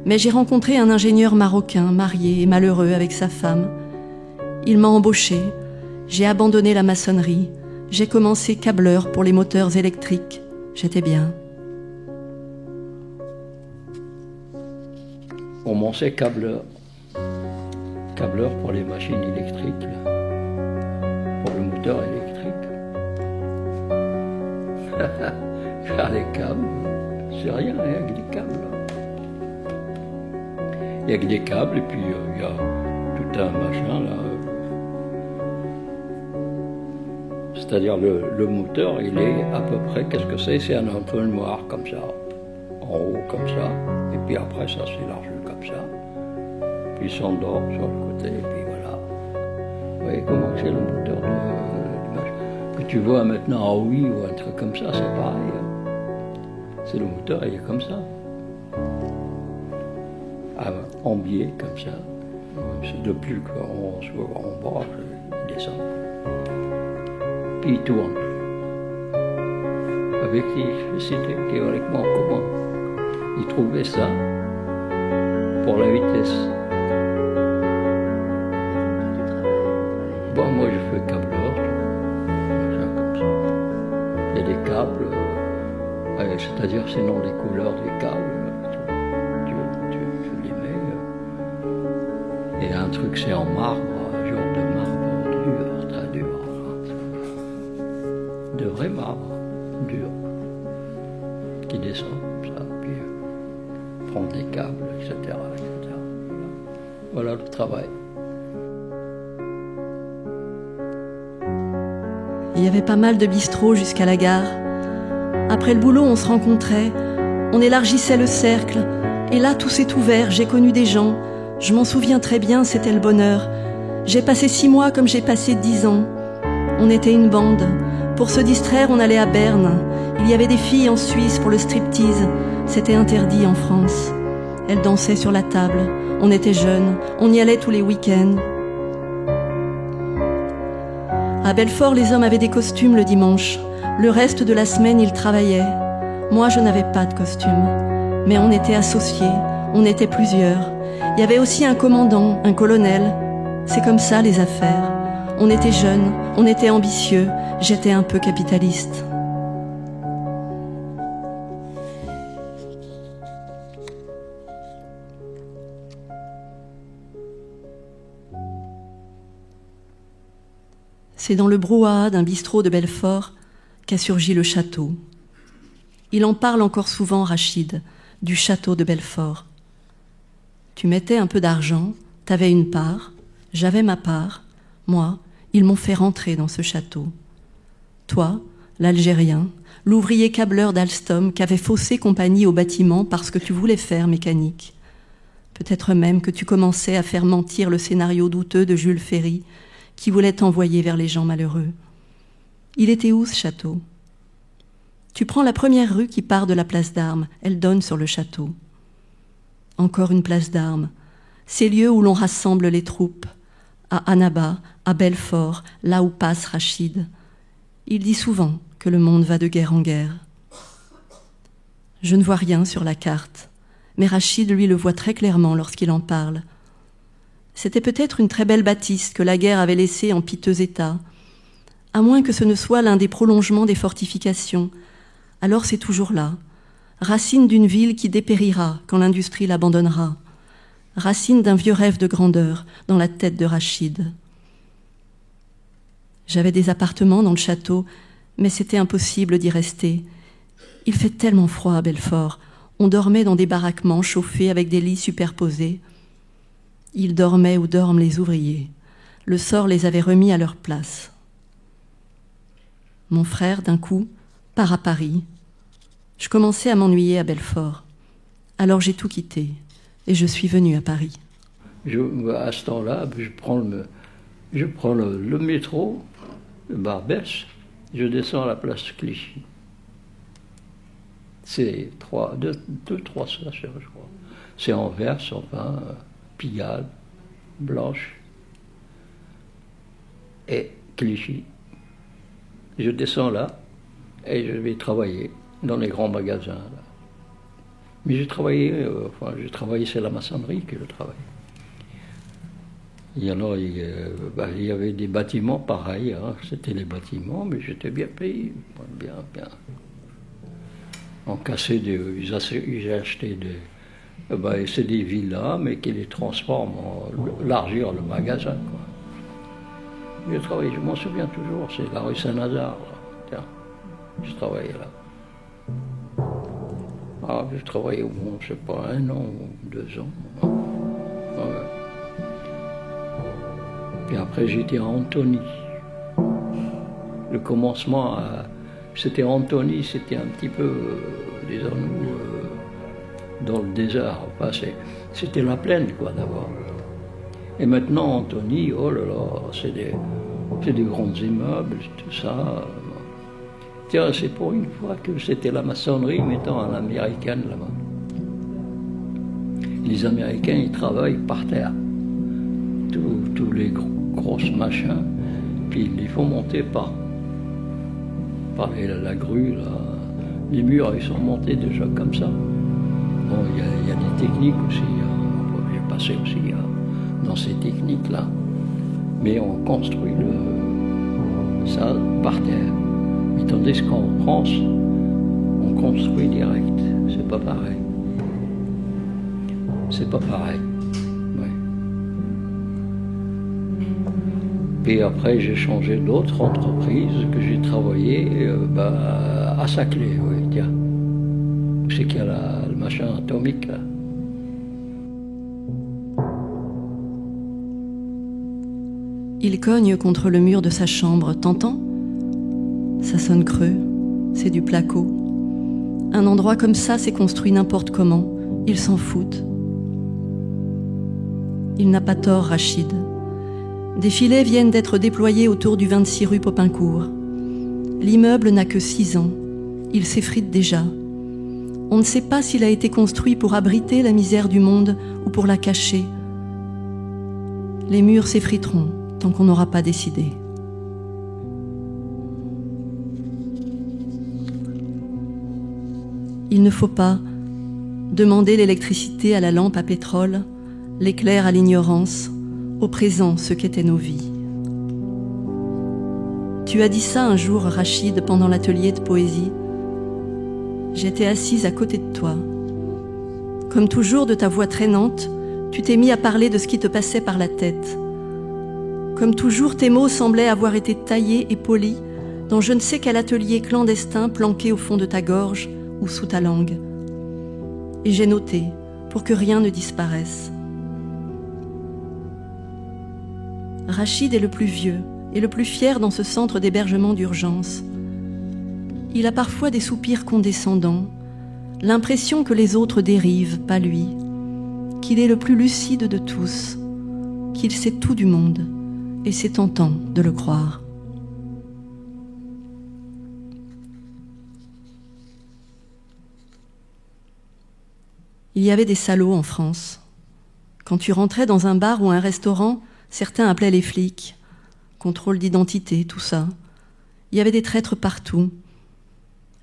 mais j'ai rencontré un ingénieur marocain, marié et malheureux avec sa femme. Il m'a embauché, j'ai abandonné la maçonnerie, j'ai commencé câbleur pour les moteurs électriques. J'étais bien. On commençait câbleur pour les machines électriques, là. Pour le moteur électrique. Faire les câbles, c'est rien, il n'y a que des câbles. Il n'y a que des câbles et puis il y a tout un machin là. C'est-à-dire le moteur, il est à peu près, qu'est-ce que c'est? C'est un entonnoir comme ça, en haut comme ça, et puis après ça s'élargit comme ça, puis il s'endort sur le côté, et puis voilà. Vous voyez comment c'est le moteur du machin. Que tu vois maintenant en oui ou un truc comme ça, c'est pareil. C'est le moteur, il est comme ça. En biais, comme ça. C'est depuis qu'on soit en bas, il descend. Puis il tourne. Avec l'électricité, théoriquement, comment il trouvait ça pour la vitesse. Bon, moi je fais câbleur, comme ça. Il y a des câbles, c'est-à-dire sinon les couleurs des câbles. Et un truc, c'est en marbre, un genre de marbre dur, très dur. De vrai marbre, dur, qui descend comme ça, puis prend des câbles, etc., etc. Voilà le travail. Il y avait pas mal de bistrots jusqu'à la gare. Après le boulot, on se rencontrait, on élargissait le cercle, et là, tout s'est ouvert, j'ai connu des gens. Je m'en souviens très bien, c'était le bonheur. J'ai passé 6 mois comme j'ai passé 10 ans. On était une bande. Pour se distraire, on allait à Berne. Il y avait des filles en Suisse pour le striptease. C'était interdit en France. Elle dansait sur la table. On était jeunes, on y allait tous les week-ends. À Belfort, les hommes avaient des costumes le dimanche. Le reste de la semaine, ils travaillaient. Moi, je n'avais pas de costume. Mais on était associés, on était plusieurs. Il y avait aussi un commandant, un colonel. C'est comme ça, les affaires. On était jeunes, on était ambitieux. J'étais un peu capitaliste. C'est dans le brouhaha d'un bistrot de Belfort qu'a surgi le château. Il en parle encore souvent, Rachid, du château de Belfort. Tu mettais un peu d'argent, t'avais une part, j'avais ma part. Moi, ils m'ont fait rentrer dans ce château. Toi, l'Algérien, l'ouvrier câbleur d'Alstom qu'avait faussé compagnie au bâtiment parce que tu voulais faire mécanique. Peut-être même que tu commençais à faire mentir le scénario douteux de Jules Ferry qui voulait t'envoyer vers les gens malheureux. Il était où, ce château ? Tu prends la première rue qui part de la place d'Armes, elle donne sur le château. Encore une place d'Armes, ces lieux où l'on rassemble les troupes, à Annaba, à Belfort, là où passe Rachid. Il dit souvent que le monde va de guerre en guerre. Je ne vois rien sur la carte, mais Rachid, lui, le voit très clairement lorsqu'il en parle. C'était peut-être une très belle bâtisse que la guerre avait laissée en piteux état, à moins que ce ne soit l'un des prolongements des fortifications. Alors c'est toujours là, racine d'une ville qui dépérira quand l'industrie l'abandonnera, racine d'un vieux rêve de grandeur dans la tête de Rachid. J'avais des appartements dans le château, mais c'était impossible d'y rester. Il fait tellement froid à Belfort, on dormait dans des baraquements chauffés avec des lits superposés. Ils dormaient où dorment les ouvriers. Le sort les avait remis à leur place. Mon frère, d'un coup, part à Paris. Je commençais à m'ennuyer à Belfort. Alors j'ai tout quitté et je suis venue à Paris. À ce temps-là, je prends le métro de Barbès, je descends à la place Clichy. C'est deux, trois stations, je crois. C'est Anvers, enfin, Pigalle, Blanche et Clichy. Je descends là et je vais travailler dans les grands magasins. Là. Mais j'ai travaillé, c'est la maçonnerie que je travaille. Et alors, il y avait des bâtiments pareils, hein, c'était les bâtiments, mais j'étais bien payé, bien. On cassait ils achetaient c'est des villas, mais qui les transforment en largir le magasin, quoi. J'ai travaillé, je m'en souviens toujours, c'est la rue Saint-Lazare, tiens, je travaillais là. Ah, j'ai travaillé au moins, je sais pas, 1 an ou 2 ans. Ouais. Puis après, j'étais à Antony. Le commencement, c'était Antony, c'était un petit peu, disons-nous, dans le désert. Enfin, c'était la plaine, quoi, d'abord. Et maintenant, Antony, oh là là, c'est des grands immeubles, tout ça. Tiens, c'est pour une fois que c'était la maçonnerie mettant à l'américaine là-bas. Les Américains, ils travaillent par terre. Tous les grosses machins, puis ils les font monter par la grue, là. Les murs, ils sont montés déjà comme ça. Bon, il y a des techniques aussi, on peut passer aussi dans ces techniques-là. Mais on construit ça par terre. Mais tandis qu'en France, on construit direct. C'est pas pareil. C'est pas pareil. Puis après, j'ai changé d'autres entreprises que j'ai travaillé à Saclay, oui, tiens. C'est qu'il y a le machin atomique, là. Il cogne contre le mur de sa chambre, t'entends ? Ça sonne creux, c'est du placo. Un endroit comme ça, c'est construit n'importe comment. Ils s'en foutent. Il n'a pas tort, Rachid. Des filets viennent d'être déployés autour du 26 rue Popincourt. L'immeuble n'a que 6 ans. Il s'effrite déjà. On ne sait pas s'il a été construit pour abriter la misère du monde ou pour la cacher. Les murs s'effriteront tant qu'on n'aura pas décidé. Il ne faut pas demander l'électricité à la lampe à pétrole, l'éclair à l'ignorance, au présent ce qu'étaient nos vies. Tu as dit ça un jour, Rachid, pendant l'atelier de poésie. J'étais assise à côté de toi. Comme toujours, de ta voix traînante, tu t'es mis à parler de ce qui te passait par la tête. Comme toujours, tes mots semblaient avoir été taillés et polis dans je ne sais quel atelier clandestin planqué au fond de ta gorge ou sous ta langue. Et j'ai noté pour que rien ne disparaisse. Rachid est le plus vieux et le plus fier dans ce centre d'hébergement d'urgence. Il a parfois des soupirs condescendants, l'impression que les autres dérivent, pas lui, qu'il est le plus lucide de tous, qu'il sait tout du monde, et c'est tentant de le croire. Il y avait des salauds en France. Quand tu rentrais dans un bar ou un restaurant, certains appelaient les flics. Contrôle d'identité, tout ça. Il y avait des traîtres partout.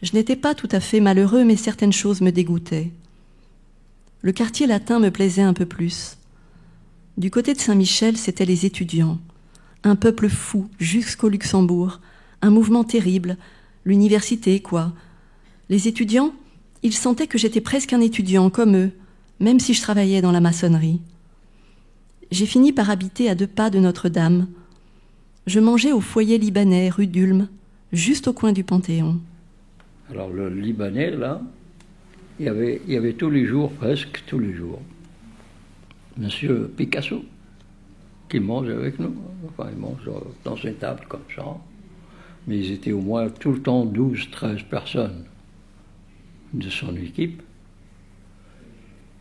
Je n'étais pas tout à fait malheureux, mais certaines choses me dégoûtaient. Le quartier latin me plaisait un peu plus. Du côté de Saint-Michel, c'étaient les étudiants. Un peuple fou, jusqu'au Luxembourg. Un mouvement terrible. L'université, quoi. Les étudiants, ils sentaient que j'étais presque un étudiant, comme eux, même si je travaillais dans la maçonnerie. J'ai fini par habiter à 2 pas de Notre-Dame. Je mangeais au foyer libanais, rue d'Ulm, juste au coin du Panthéon. Alors le Libanais, là, il y avait tous les jours, presque tous les jours, Monsieur Picasso, qui mange avec nous. Enfin, il mange dans une table comme ça. Mais ils étaient au moins tout le temps 12, 13 personnes de son équipe.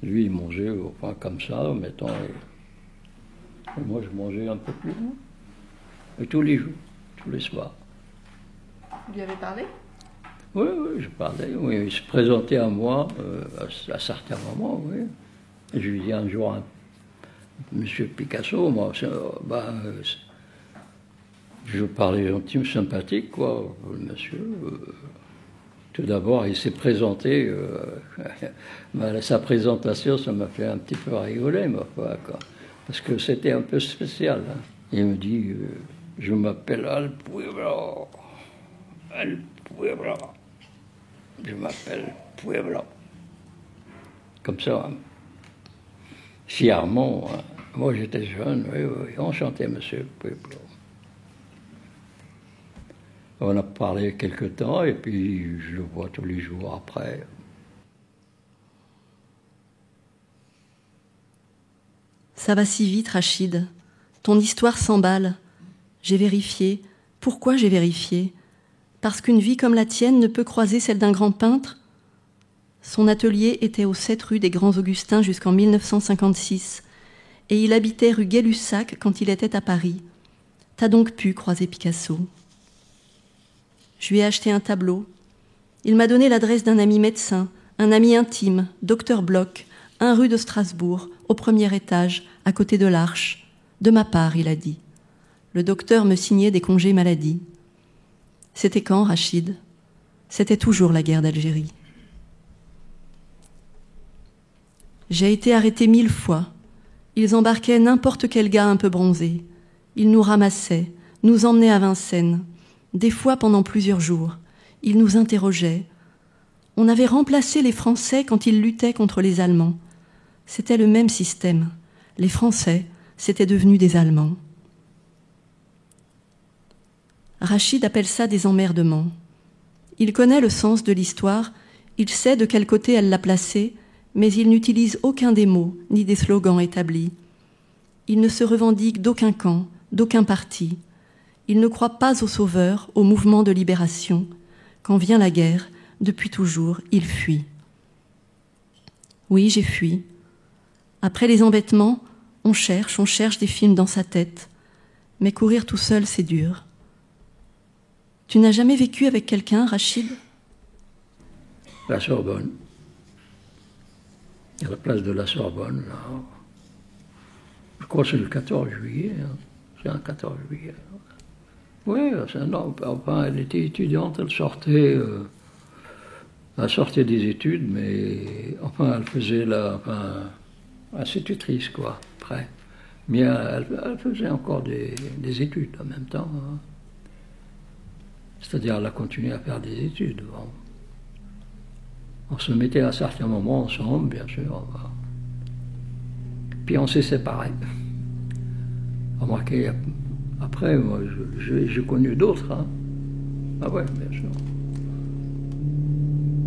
Lui, il mangeait enfin, comme ça, mettons. Et moi, je mangeais un peu plus loin. Et tous les jours, tous les soirs. Vous lui avez parlé? Oui, je parlais. Oui, il se présentait à moi à certains moments, oui. Et je lui dis un jour, Monsieur Picasso, moi, je parlais gentil, sympathique, quoi, le monsieur. Tout d'abord, il s'est présenté. Sa présentation, ça m'a fait un petit peu rigoler, ma foi, quoi. Parce que c'était un peu spécial. Hein. Il me dit, je m'appelle Al Pueblo. Al Pueblo. Je m'appelle Pueblo. Comme ça, hein. Fièrement. Hein. Moi, j'étais jeune, oui, enchanté, monsieur Pueblo. On a parlé quelque temps, et puis je le vois tous les jours après. Ça va si vite, Rachid. Ton histoire s'emballe. J'ai vérifié. Pourquoi j'ai vérifié? Parce qu'une vie comme la tienne ne peut croiser celle d'un grand peintre? Son atelier était aux 7 rue des Grands Augustins jusqu'en 1956, et il habitait rue Gay-Lussac quand il était à Paris. T'as donc pu croiser Picasso. Je lui ai acheté un tableau. Il m'a donné l'adresse d'un ami médecin, un ami intime, docteur Bloch, 1 rue de Strasbourg, au 1er étage, à côté de l'Arche. De ma part, il a dit. Le docteur me signait des congés maladie. C'était quand, Rachid? C'était toujours la guerre d'Algérie. J'ai été arrêtée 1000 fois. Ils embarquaient n'importe quel gars un peu bronzé. Ils nous ramassaient, nous emmenaient à Vincennes. Des fois pendant plusieurs jours. Ils nous interrogeaient. On avait remplacé les Français quand ils luttaient contre les Allemands. C'était le même système. Les Français, c'étaient devenus des Allemands. Rachid appelle ça des emmerdements. Il connaît le sens de l'histoire, il sait de quel côté elle l'a placé, mais il n'utilise aucun des mots, ni des slogans établis. Il ne se revendique d'aucun camp, d'aucun parti. Il ne croit pas aux sauveurs, au mouvement de libération. Quand vient la guerre, depuis toujours, il fuit. Oui, j'ai fui. Après les embêtements, on cherche des films dans sa tête. Mais courir tout seul, c'est dur. Tu n'as jamais vécu avec quelqu'un, Rachid? La Sorbonne. à la place de la Sorbonne, là. Je crois que c'est le 14 juillet. Hein. C'est un 14 juillet. Oui, enfin, elle était étudiante, elle sortait des études, mais enfin, elle faisait institutrice, quoi, après. Mais elle faisait encore des études en même temps. Hein. C'est-à-dire, elle a continué à faire des études. Bon. On se mettait à certains moments ensemble, bien sûr. Puis on s'est séparés. Remarquez, après, moi, j'ai connu d'autres. Hein. Ah ouais, bien sûr.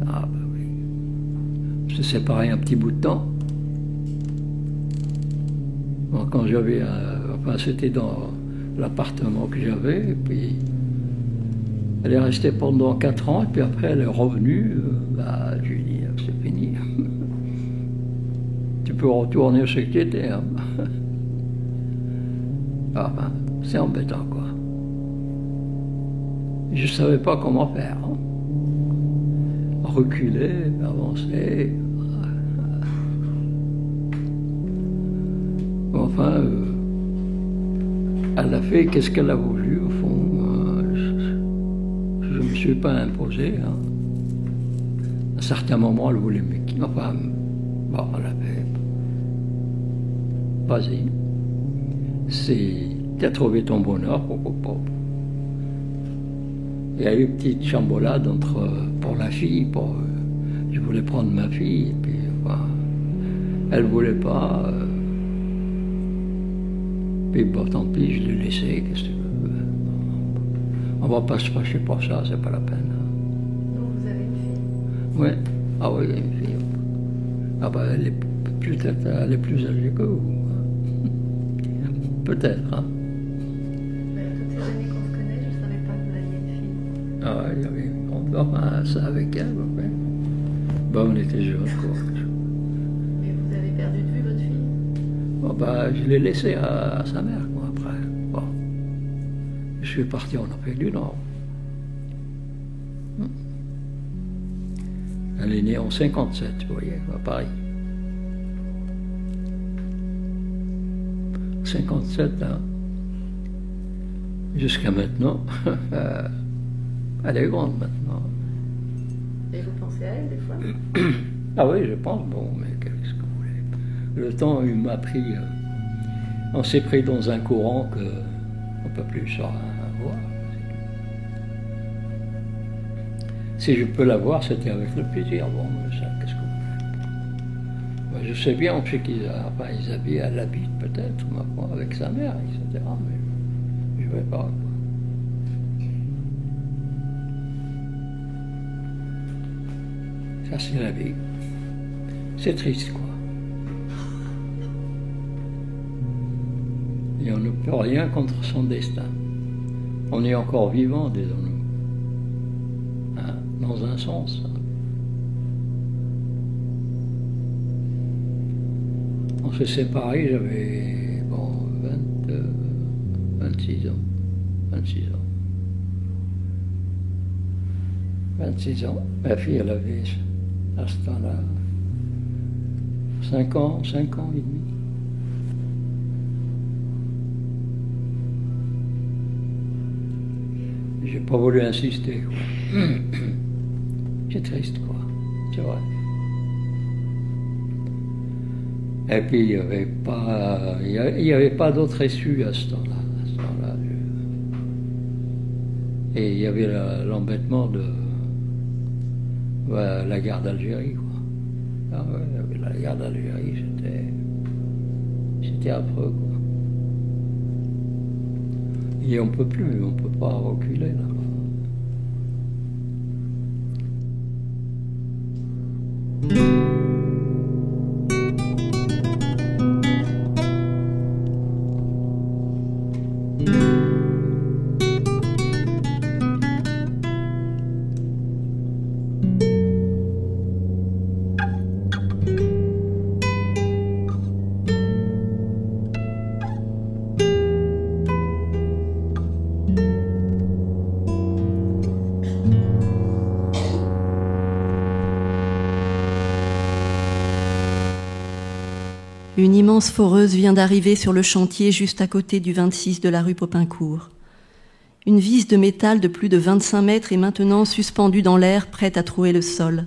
Ah bah oui. On s'est séparés un petit bout de temps. Bon, quand j'avais... enfin, c'était dans l'appartement que j'avais, et puis... Elle est restée pendant 4 ans, et puis après elle est revenue. Je lui ai dit, c'est fini. Tu peux retourner où c'est que tu étais. Hein. Ah ben, c'est embêtant, quoi. Je ne savais pas comment faire. Hein. Reculer, avancer. Enfin, elle a fait qu'est-ce qu'elle a voulu, au fond. Je ne me suis pas imposé. Hein. À certains moments, elle voulait me quitter. Enfin, bon, elle avait... Vas-y. Tu as trouvé ton bonheur. Il y a eu une petite chamboulade pour la fille. Je voulais prendre ma fille, et puis, enfin, elle ne voulait pas. Puis bon, tant pis, je l'ai laissé. Qu'est-ce que tu veux? On va pas se fâcher pour ça, c'est pas la peine. Donc vous avez une fille? Oui. Ah oui, une fille. Ah ben, elle est plus âgée que vous. Peut-être, hein. Toutes ces années qu'on se connaît, je ne savais pas que vous aviez une fille. Ah oui, il y avait ça avec elle, ouais. Ben, on était jeunes, quoi. Mais vous avez perdu de vue votre fille? Bon, ben, je l'ai laissée à sa mère, quoi, après. Bon. Je suis parti en Afrique du Nord. Elle est née en 57, vous voyez, à Paris. 57, hein. Jusqu'à maintenant. Elle est grande maintenant. Et vous pensez à elle des fois? Ah oui, je pense, bon, mais qu'est-ce que vous voulez. Le temps, il m'a pris... on s'est pris dans un courant qu'on ne peut plus se voir. Si je peux la voir, c'était avec le plaisir. Bon, ça, qu'est-ce que vous voulez. Je sais bien, on sait elle habite peut-être, avec sa mère, etc. Mais je ne vais pas. Ça, c'est la vie. C'est triste, quoi. Et on ne peut rien contre son destin. On est encore vivant, disons-nous. Hein, dans un sens. On s'est séparés, j'avais 26 ans. 26 ans. Ma fille, elle avait, à ce temps-là, 5 ans et demi. J'ai pas voulu insister, quoi. C'est triste, quoi. C'est vrai. Et puis, il n'y avait pas d'autre issue à ce temps-là. Et il y avait l'embêtement de la guerre d'Algérie, quoi. Ah ouais, il y avait la guerre d'Algérie, c'était affreux, quoi. Et on peut pas reculer, là. Une immense foreuse vient d'arriver sur le chantier juste à côté du 26 de la rue Popincourt. Une vis de métal de plus de 25 mètres est maintenant suspendue dans l'air, prête à trouer le sol.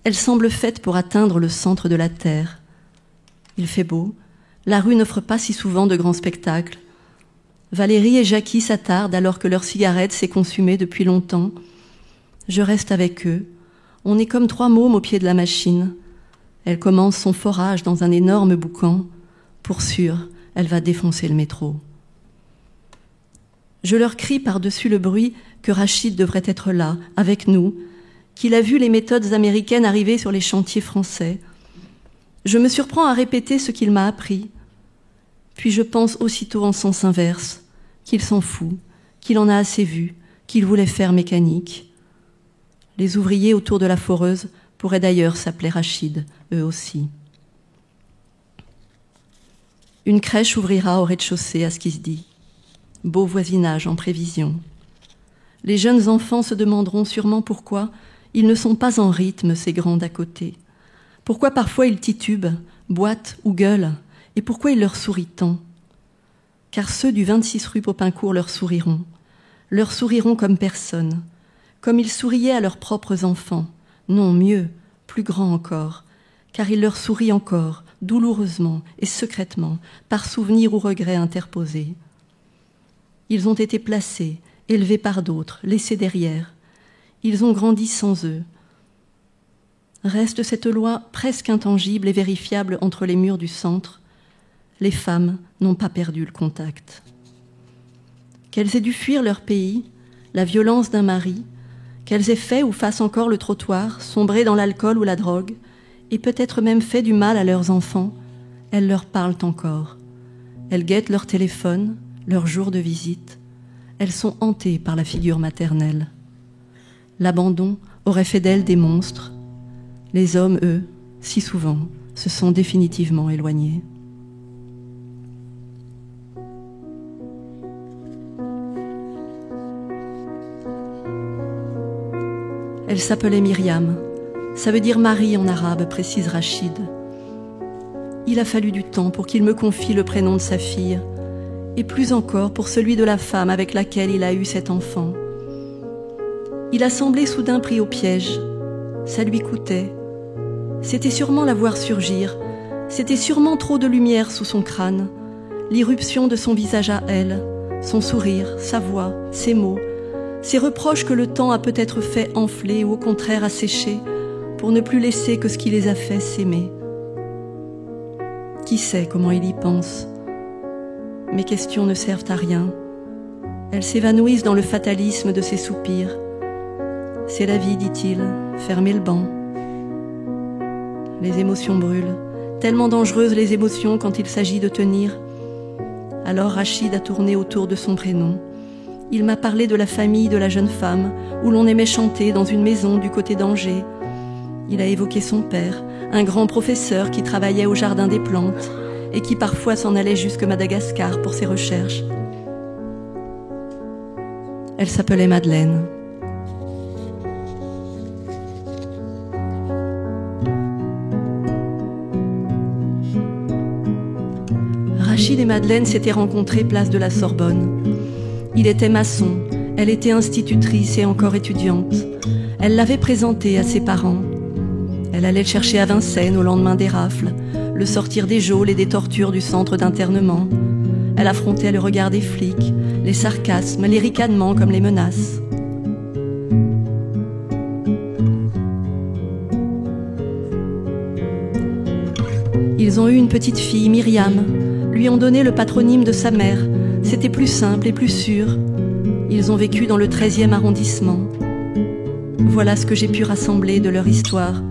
Elle semble faite pour atteindre le centre de la terre. Il fait beau. La rue n'offre pas si souvent de grands spectacles. Valérie et Jackie s'attardent alors que leur cigarette s'est consumée depuis longtemps. Je reste avec eux. On est comme 3 mômes au pied de la machine. Elle commence son forage dans un énorme boucan. Pour sûr, elle va défoncer le métro. Je leur crie par-dessus le bruit que Rachid devrait être là, avec nous, qu'il a vu les méthodes américaines arriver sur les chantiers français. Je me surprends à répéter ce qu'il m'a appris. Puis je pense aussitôt en sens inverse, qu'il s'en fout, qu'il en a assez vu, qu'il voulait faire mécanique. Les ouvriers autour de la foreuse pourraient d'ailleurs s'appeler Rachid, eux aussi. Une crèche ouvrira au rez-de-chaussée à ce qui se dit. Beau voisinage en prévision. Les jeunes enfants se demanderont sûrement pourquoi ils ne sont pas en rythme, ces grands d'à côté. Pourquoi parfois ils titubent, boitent ou gueulent, et pourquoi il leur sourit tant. Car ceux du 26 rue Popincourt leur souriront comme personne, comme ils souriaient à leurs propres enfants, non mieux, plus grands encore, car il leur sourit encore, douloureusement et secrètement, par souvenir ou regret interposés. Ils ont été placés, élevés par d'autres, laissés derrière. Ils ont grandi sans eux. Reste cette loi presque intangible et vérifiable entre les murs du centre. Les femmes n'ont pas perdu le contact. Qu'elles aient dû fuir leur pays, la violence d'un mari, qu'elles aient fait ou fassent encore le trottoir, sombré dans l'alcool ou la drogue, et peut-être même fait du mal à leurs enfants, elles leur parlent encore. Elles guettent leur téléphone, leur jour de visite. Elles sont hantées par la figure maternelle. L'abandon aurait fait d'elles des monstres. Les hommes, eux, si souvent, se sont définitivement éloignés. Elle s'appelait Myriam. Ça veut dire Marie en arabe, précise Rachid. Il a fallu du temps pour qu'il me confie le prénom de sa fille, et plus encore pour celui de la femme avec laquelle il a eu cet enfant. Il a semblé soudain pris au piège. Ça lui coûtait. C'était sûrement la voir surgir. C'était sûrement trop de lumière sous son crâne. L'irruption de son visage à elle, son sourire, sa voix, ses mots, ces reproches que le temps a peut-être fait enfler ou au contraire assécher pour ne plus laisser que ce qui les a fait s'aimer. Qui sait comment il y pense? Mes questions ne servent à rien. Elles s'évanouissent dans le fatalisme de ses soupirs. C'est la vie, dit-il, fermez le banc. Les émotions brûlent, tellement dangereuses les émotions quand il s'agit de tenir. Alors Rachid a tourné autour de son prénom. Il m'a parlé de la famille de la jeune femme, où l'on aimait chanter dans une maison du côté d'Angers. Il a évoqué son père, un grand professeur qui travaillait au jardin des plantes et qui parfois s'en allait jusque Madagascar pour ses recherches. Elle s'appelait Madeleine. Rachid et Madeleine s'étaient rencontrés place de la Sorbonne. Il était maçon, elle était institutrice et encore étudiante. Elle l'avait présenté à ses parents. Elle allait le chercher à Vincennes au lendemain des rafles, le sortir des geôles et des tortures du centre d'internement. Elle affrontait le regard des flics, les sarcasmes, les ricanements comme les menaces. Ils ont eu une petite fille, Myriam, lui ont donné le patronyme de sa mère. C'était plus simple et plus sûr. Ils ont vécu dans le 13e arrondissement. Voilà ce que j'ai pu rassembler de leur histoire.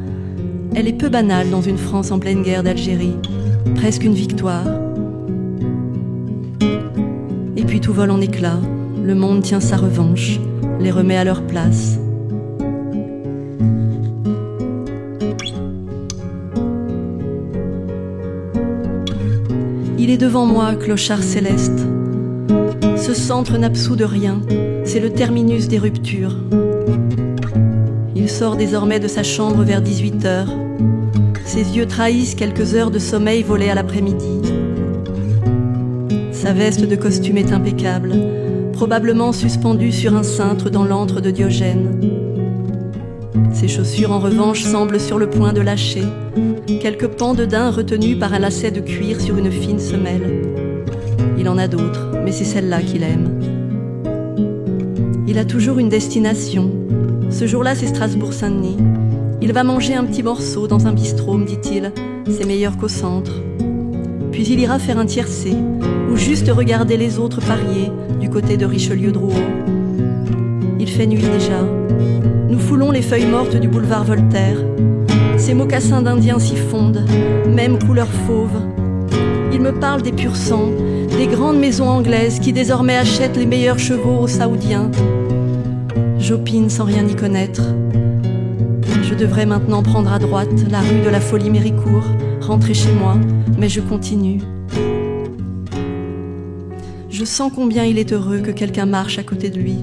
Elle est peu banale dans une France en pleine guerre d'Algérie. Presque une victoire. Et puis tout vole en éclats. Le monde tient sa revanche, les remet à leur place. Il est devant moi, clochard céleste. Ce centre n'absout de rien, c'est le terminus des ruptures. Il sort désormais de sa chambre vers 18h. Ses yeux trahissent quelques heures de sommeil volées à l'après-midi. Sa veste de costume est impeccable, probablement suspendue sur un cintre dans l'antre de Diogène. Ses chaussures, en revanche, semblent sur le point de lâcher, quelques pans de daim retenus par un lacet de cuir sur une fine semelle. Il en a d'autres, mais c'est celle-là qu'il aime. Il a toujours une destination. Ce jour-là, c'est Strasbourg-Saint-Denis. Il va manger un petit morceau dans un bistrot, me dit-il. C'est meilleur qu'au centre. Puis il ira faire un tiercé, ou juste regarder les autres parier du côté de Richelieu-Drouot. Il fait nuit déjà. Nous foulons les feuilles mortes du boulevard Voltaire. Ces mocassins d'Indiens s'y fondent, même couleur fauve. Il me parle des pur sang, des grandes maisons anglaises qui désormais achètent les meilleurs chevaux aux Saoudiens. J'opine sans rien y connaître. Je devrais maintenant prendre à droite la rue de la Folie-Méricourt, rentrer chez moi, mais je continue. Je sens combien il est heureux que quelqu'un marche à côté de lui.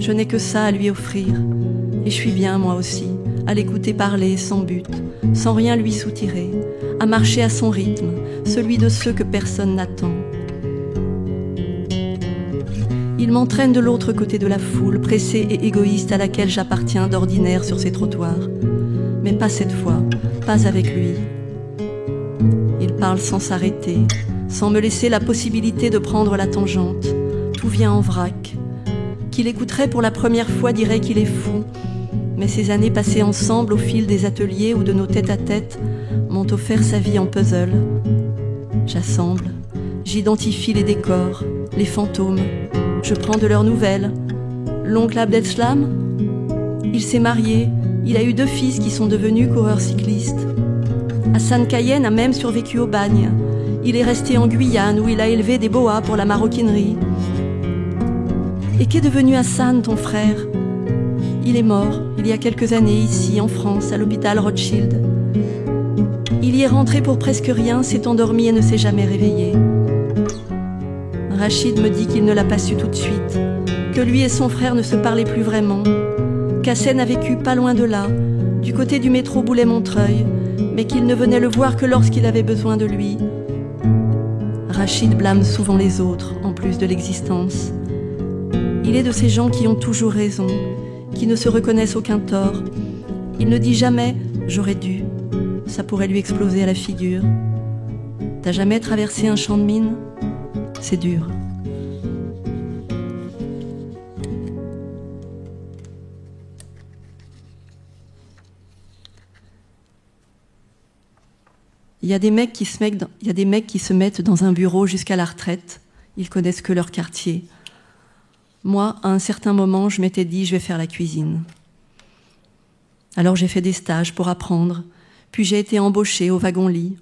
Je n'ai que ça à lui offrir. Et je suis bien, moi aussi, à l'écouter parler sans but, sans rien lui soutirer, à marcher à son rythme, celui de ceux que personne n'attend. Il m'entraîne de l'autre côté de la foule, pressée et égoïste à laquelle j'appartiens d'ordinaire sur ces trottoirs. Mais pas cette fois, pas avec lui. Il parle sans s'arrêter, sans me laisser la possibilité de prendre la tangente. Tout vient en vrac. Qui l'écouterait pour la première fois dirait qu'il est fou. Mais ces années passées ensemble au fil des ateliers ou de nos tête-à-tête m'ont offert sa vie en puzzle. J'assemble, j'identifie les décors, les fantômes. Je prends de leurs nouvelles. L'oncle Abdeslam, il s'est marié, il a eu 2 fils qui sont devenus coureurs cyclistes. Hassan Cayenne a même survécu au bagne. Il est resté en Guyane où il a élevé des boas pour la maroquinerie. Et qu'est devenu Hassan, ton frère ? Il est mort, il y a quelques années, ici, en France, à l'hôpital Rothschild. Il y est rentré pour presque rien, s'est endormi et ne s'est jamais réveillé. Rachid me dit qu'il ne l'a pas su tout de suite, que lui et son frère ne se parlaient plus vraiment, qu'Hassen a vécu pas loin de là, du côté du métro Boulay-Montreuil, mais qu'il ne venait le voir que lorsqu'il avait besoin de lui. Rachid blâme souvent les autres, en plus de l'existence. Il est de ces gens qui ont toujours raison, qui ne se reconnaissent aucun tort. Il ne dit jamais « j'aurais dû », ça pourrait lui exploser à la figure. T'as jamais traversé un champ de mine ? C'est dur. Il y a des mecs qui se mettent dans un bureau jusqu'à la retraite. Ils connaissent que leur quartier. Moi, à un certain moment, je m'étais dit, je vais faire la cuisine. Alors j'ai fait des stages pour apprendre, puis j'ai été embauchée au wagon-lit.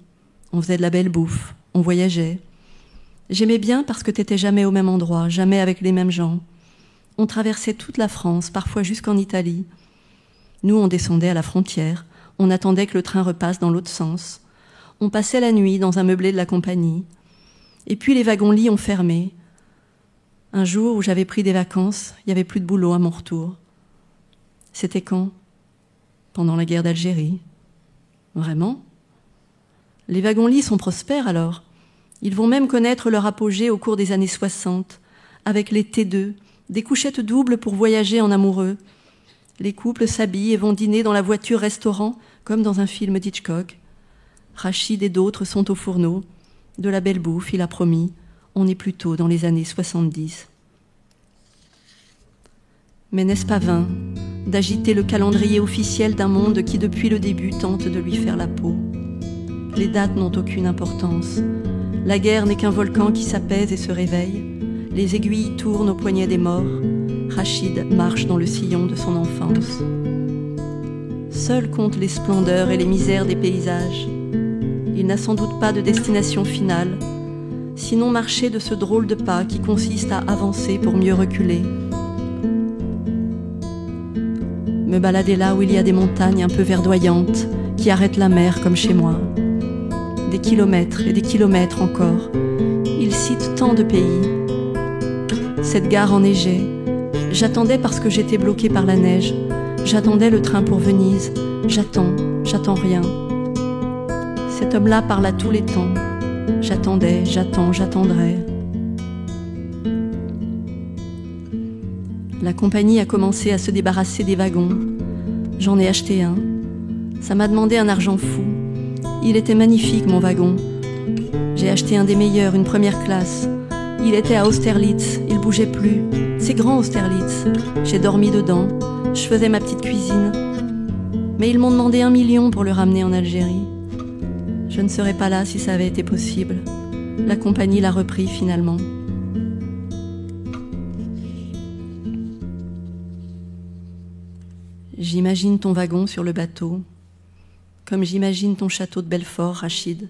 On faisait de la belle bouffe, on voyageait. J'aimais bien parce que t'étais jamais au même endroit, jamais avec les mêmes gens. On traversait toute la France, parfois jusqu'en Italie. Nous, on descendait à la frontière, on attendait que le train repasse dans l'autre sens. On passait la nuit dans un meublé de la compagnie. Et puis les wagons-lits ont fermé. Un jour où j'avais pris des vacances, il n'y avait plus de boulot à mon retour. C'était quand ? Pendant la guerre d'Algérie. Vraiment ? Les wagons-lits sont prospères alors. Ils vont même connaître leur apogée au cours des années 60, avec les T2, des couchettes doubles pour voyager en amoureux. Les couples s'habillent et vont dîner dans la voiture-restaurant, comme dans un film d'Hitchcock. Rachid et d'autres sont au fourneau. De la belle bouffe, il a promis. On est plutôt dans les années 70. Mais n'est-ce pas vain d'agiter le calendrier officiel d'un monde qui, depuis le début, tente de lui faire la peau ? Les dates n'ont aucune importance. La guerre n'est qu'un volcan qui s'apaise et se réveille. Les aiguilles tournent au poignet des morts. Rachid marche dans le sillon de son enfance. Seul compte les splendeurs et les misères des paysages. Il n'a sans doute pas de destination finale, sinon marcher de ce drôle de pas qui consiste à avancer pour mieux reculer. Me balader là où il y a des montagnes un peu verdoyantes qui arrêtent la mer comme chez moi. Des kilomètres et des kilomètres encore. Il cite tant de pays. Cette gare enneigée. J'attendais parce que j'étais bloquée par la neige. J'attendais le train pour Venise. J'attends rien. Cet homme-là parle à tous les temps. J'attendais, j'attends, j'attendrai. La compagnie a commencé à se débarrasser des wagons. J'en ai acheté un. Ça m'a demandé un argent fou. Il était magnifique, mon wagon. J'ai acheté un des meilleurs, une première classe. Il était à Austerlitz, il bougeait plus. C'est grand Austerlitz. J'ai dormi dedans. Je faisais ma petite cuisine. Mais ils m'ont demandé 1 million pour le ramener en Algérie. Je ne serais pas là si ça avait été possible. La compagnie l'a repris finalement. J'imagine ton wagon sur le bateau, comme j'imagine ton château de Belfort, Rachid.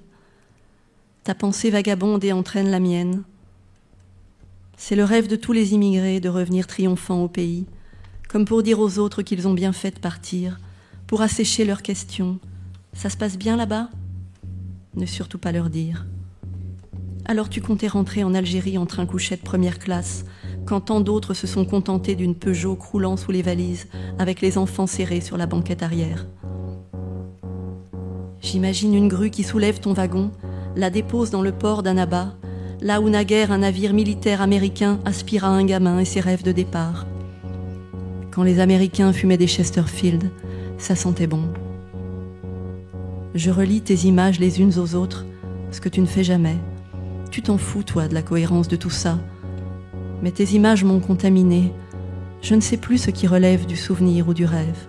Ta pensée vagabonde et entraîne la mienne. C'est le rêve de tous les immigrés de revenir triomphants au pays, comme pour dire aux autres qu'ils ont bien fait de partir, pour assécher leurs questions. Ça se passe bien là-bas ? Ne surtout pas leur dire. Alors tu comptais rentrer en Algérie en train couchette première classe, quand tant d'autres se sont contentés d'une Peugeot croulant sous les valises, avec les enfants serrés sur la banquette arrière. J'imagine une grue qui soulève ton wagon, la dépose dans le port d'Annaba, là où naguère un navire militaire américain aspira un gamin et ses rêves de départ. Quand les Américains fumaient des Chesterfield, ça sentait bon. Je relis tes images les unes aux autres, ce que tu ne fais jamais. Tu t'en fous, toi, de la cohérence de tout ça. Mais tes images m'ont contaminé. Je ne sais plus ce qui relève du souvenir ou du rêve.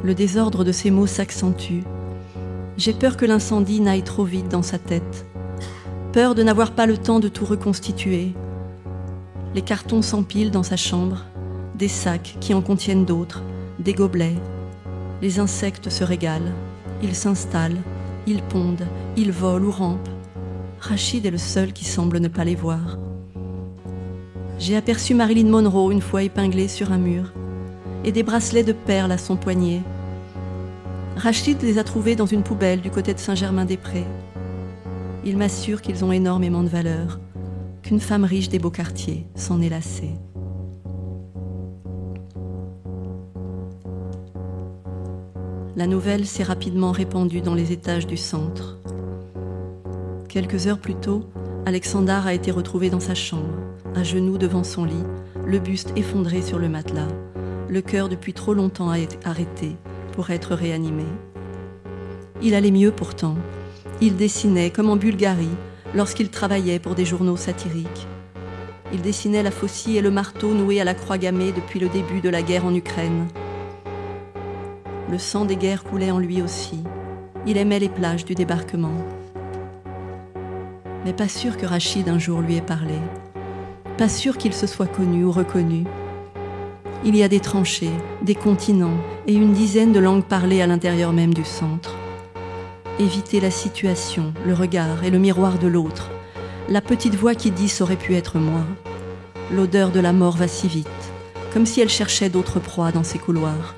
Le désordre de ces mots s'accentue. J'ai peur que l'incendie n'aille trop vite dans sa tête. Peur de n'avoir pas le temps de tout reconstituer. Les cartons s'empilent dans sa chambre, des sacs qui en contiennent d'autres, des gobelets. Les insectes se régalent, ils s'installent, ils pondent, ils volent ou rampent. Rachid est le seul qui semble ne pas les voir. J'ai aperçu Marilyn Monroe une fois épinglée sur un mur, et des bracelets de perles à son poignet. Rachid les a trouvés dans une poubelle du côté de Saint-Germain-des-Prés. Il m'assure qu'ils ont énormément de valeur, qu'une femme riche des beaux quartiers s'en est lassée. La nouvelle s'est rapidement répandue dans les étages du centre. Quelques heures plus tôt, Alexandar a été retrouvé dans sa chambre, à genoux devant son lit, le buste effondré sur le matelas, le cœur depuis trop longtemps arrêté pour être réanimé. Il allait mieux pourtant. Il dessinait, comme en Bulgarie, lorsqu'il travaillait pour des journaux satiriques. Il dessinait la faucille et le marteau noués à la croix gammée depuis le début de la guerre en Ukraine. Le sang des guerres coulait en lui aussi. Il aimait les plages du débarquement. Mais pas sûr que Rachid un jour lui ait parlé. Pas sûr qu'il se soit connu ou reconnu. Il y a des tranchées, des continents et une dizaine de langues parlées à l'intérieur même du centre. Éviter la situation, le regard et le miroir de l'autre. La petite voix qui dit « ça aurait pu être moi ». L'odeur de la mort va si vite, comme si elle cherchait d'autres proies dans ses couloirs.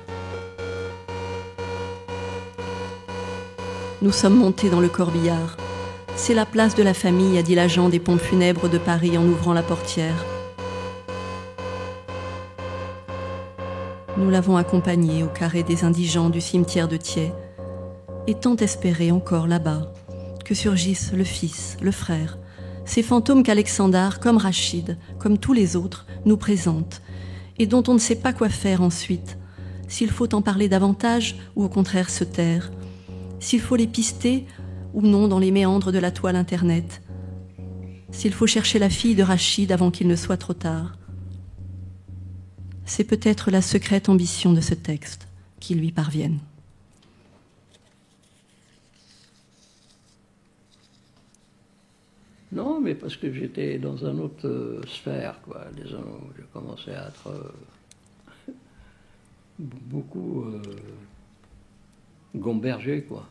Nous sommes montés dans le corbillard. C'est la place de la famille, a dit l'agent des pompes funèbres de Paris en ouvrant la portière. Nous l'avons accompagné au carré des indigents du cimetière de Thiers, et tant espéré encore là-bas que surgissent le fils, le frère, ces fantômes qu'Alexandar, comme Rachid, comme tous les autres, nous présentent, et dont on ne sait pas quoi faire ensuite, s'il faut en parler davantage ou au contraire se taire, s'il faut les pister ou non dans les méandres de la toile Internet, s'il faut chercher la fille de Rachid avant qu'il ne soit trop tard. C'est peut-être la secrète ambition de ce texte, qu'il lui parvienne. Non, mais parce que j'étais dans une autre sphère, quoi. Disons, j'ai commencé à être beaucoup gomberger, quoi.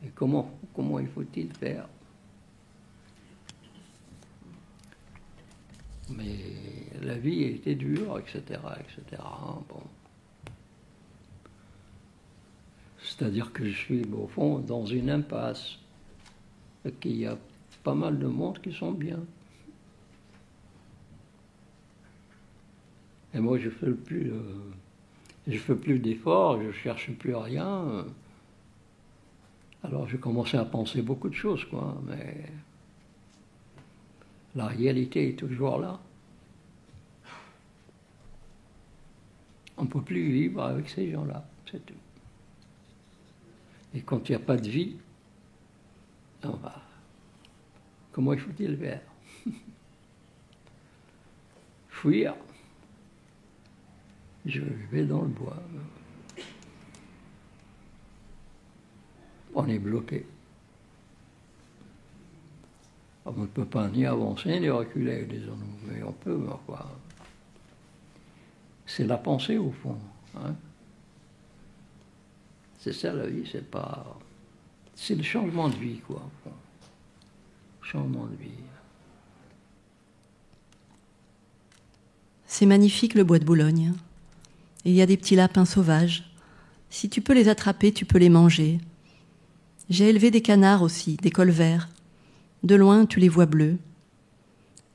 Et comment il faut-il faire? Mais la vie était dure, etc., etc. Bon. C'est-à-dire que je suis, au fond, dans une impasse. Et qu'il y a pas mal de monde qui sont bien. Et moi, je fais le plus je ne fais plus d'efforts, je ne cherche plus rien. Alors j'ai commencé à penser beaucoup de choses, quoi, mais la réalité est toujours là. On ne peut plus vivre avec ces gens-là, c'est tout. Et quand il n'y a pas de vie, on va... Comment il faut-il faire? Fuir. Je vais dans le bois. On est bloqué. On ne peut pas ni avancer ni reculer, disons-nous, mais on peut, quoi. C'est la pensée au fond. Hein? C'est ça la vie, c'est pas... C'est le changement de vie, quoi. Au fond. Changement de vie. C'est magnifique le bois de Boulogne. Et il y a des petits lapins sauvages. Si tu peux les attraper, tu peux les manger. J'ai élevé des canards aussi, des colverts. De loin, tu les vois bleus.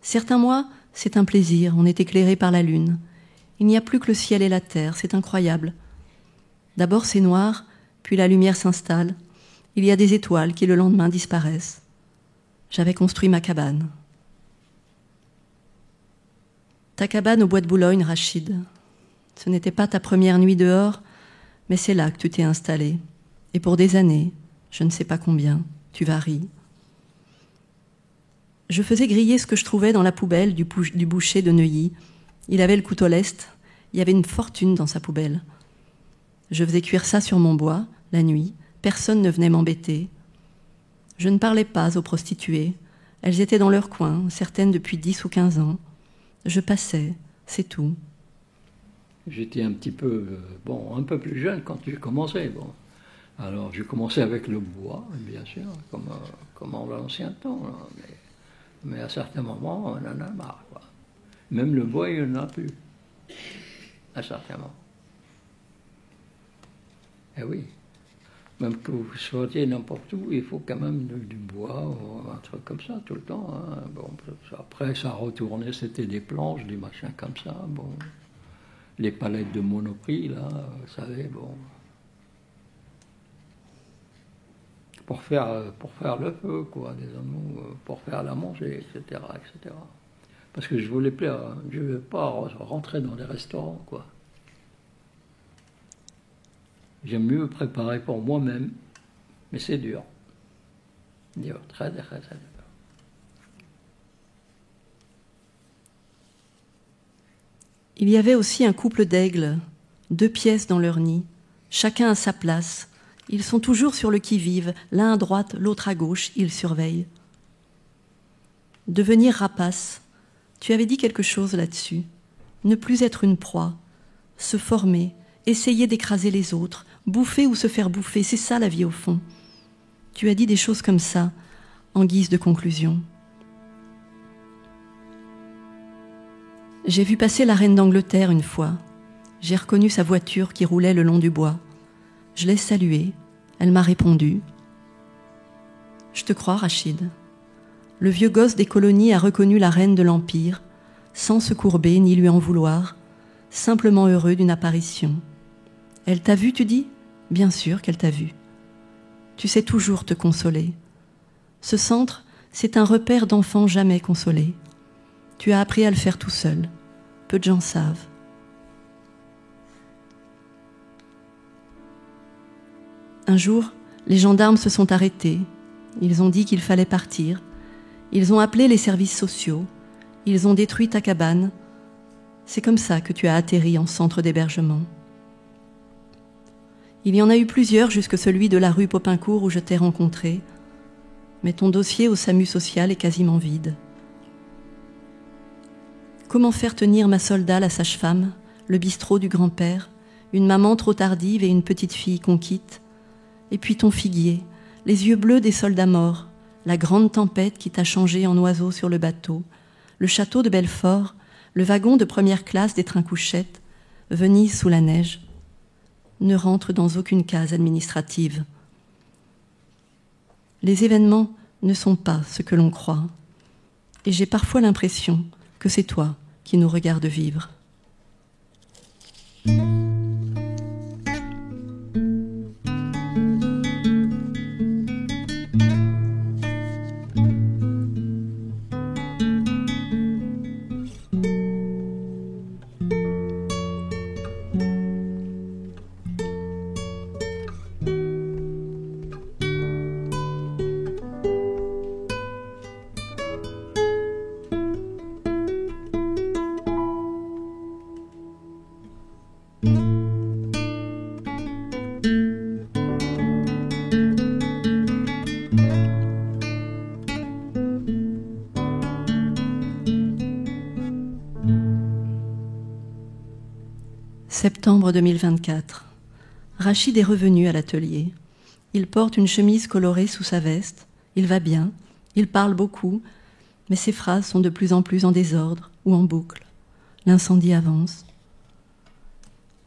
Certains mois, c'est un plaisir, on est éclairé par la lune. Il n'y a plus que le ciel et la terre, c'est incroyable. D'abord c'est noir, puis la lumière s'installe. Il y a des étoiles qui le lendemain disparaissent. J'avais construit ma cabane. Ta cabane au bois de Boulogne, Rachid. Ce n'était pas ta première nuit dehors, mais c'est là que tu t'es installé. Et pour des années, je ne sais pas combien, tu varies. Je faisais griller ce que je trouvais dans la poubelle du boucher de Neuilly. Il avait le couteau lest, il y avait une fortune dans sa poubelle. Je faisais cuire ça sur mon bois, la nuit, personne ne venait m'embêter. Je ne parlais pas aux prostituées, elles étaient dans leur coin, certaines depuis 10 ou 15 ans. Je passais, c'est tout. J'étais un petit peu, un peu plus jeune quand j'ai commencé. Bon. Alors j'ai commencé avec le bois, bien sûr, comme en l'ancien temps. Là. Mais à certains moments, on en a marre. Quoi. Même le bois, il n'y en a plus. À certains moments. Eh oui. Même que vous soyez n'importe où, il faut quand même du bois ou un truc comme ça tout le temps. Hein. Bon, après, ça retournait, c'était des planches, des machins comme ça. Bon. Les palettes de Monoprix, là, vous savez, bon. Pour faire le feu, quoi, disons-nous, pour faire la manger, etc., etc. Parce que je voulais plaire, je ne veux pas rentrer dans les restaurants, quoi. J'aime mieux préparer pour moi-même, mais c'est dur. Dur, très, très, très dur. Il y avait aussi un couple d'aigles, 2 pièces dans leur nid, chacun à sa place. Ils sont toujours sur le qui-vive, l'un à droite, l'autre à gauche, ils surveillent. Devenir rapace, tu avais dit quelque chose là-dessus. Ne plus être une proie, se former, essayer d'écraser les autres, bouffer ou se faire bouffer, c'est ça la vie au fond. Tu as dit des choses comme ça, en guise de conclusion. J'ai vu passer la reine d'Angleterre une fois. J'ai reconnu sa voiture qui roulait le long du bois. Je l'ai saluée. Elle m'a répondu. Je te crois, Rachid. Le vieux gosse des colonies a reconnu la reine de l'Empire, sans se courber ni lui en vouloir, simplement heureux d'une apparition. Elle t'a vu, tu dis ? Bien sûr qu'elle t'a vu. Tu sais toujours te consoler. Ce centre, c'est un repère d'enfants jamais consolés. Tu as appris à le faire tout seul. Peu de gens savent. Un jour, les gendarmes se sont arrêtés. Ils ont dit qu'il fallait partir. Ils ont appelé les services sociaux. Ils ont détruit ta cabane. C'est comme ça que tu as atterri en centre d'hébergement. Il y en a eu plusieurs jusque celui de la rue Popincourt où je t'ai rencontré. Mais ton dossier au SAMU social est quasiment vide. Comment faire tenir ma soldat, la sage-femme, le bistrot du grand-père, une maman trop tardive et une petite fille qu'on quitte, et puis ton figuier, les yeux bleus des soldats morts, la grande tempête qui t'a changé en oiseau sur le bateau, le château de Belfort, le wagon de première classe des trains-couchettes, Venise sous la neige, ne rentre dans aucune case administrative. Les événements ne sont pas ce que l'on croit, et j'ai parfois l'impression que c'est toi qui nous regardes vivre. Septembre 2024. Rachid est revenu à l'atelier. Il porte une chemise colorée sous sa veste. Il va bien. Il parle beaucoup. Mais ses phrases sont de plus en plus en désordre ou en boucle. L'incendie avance.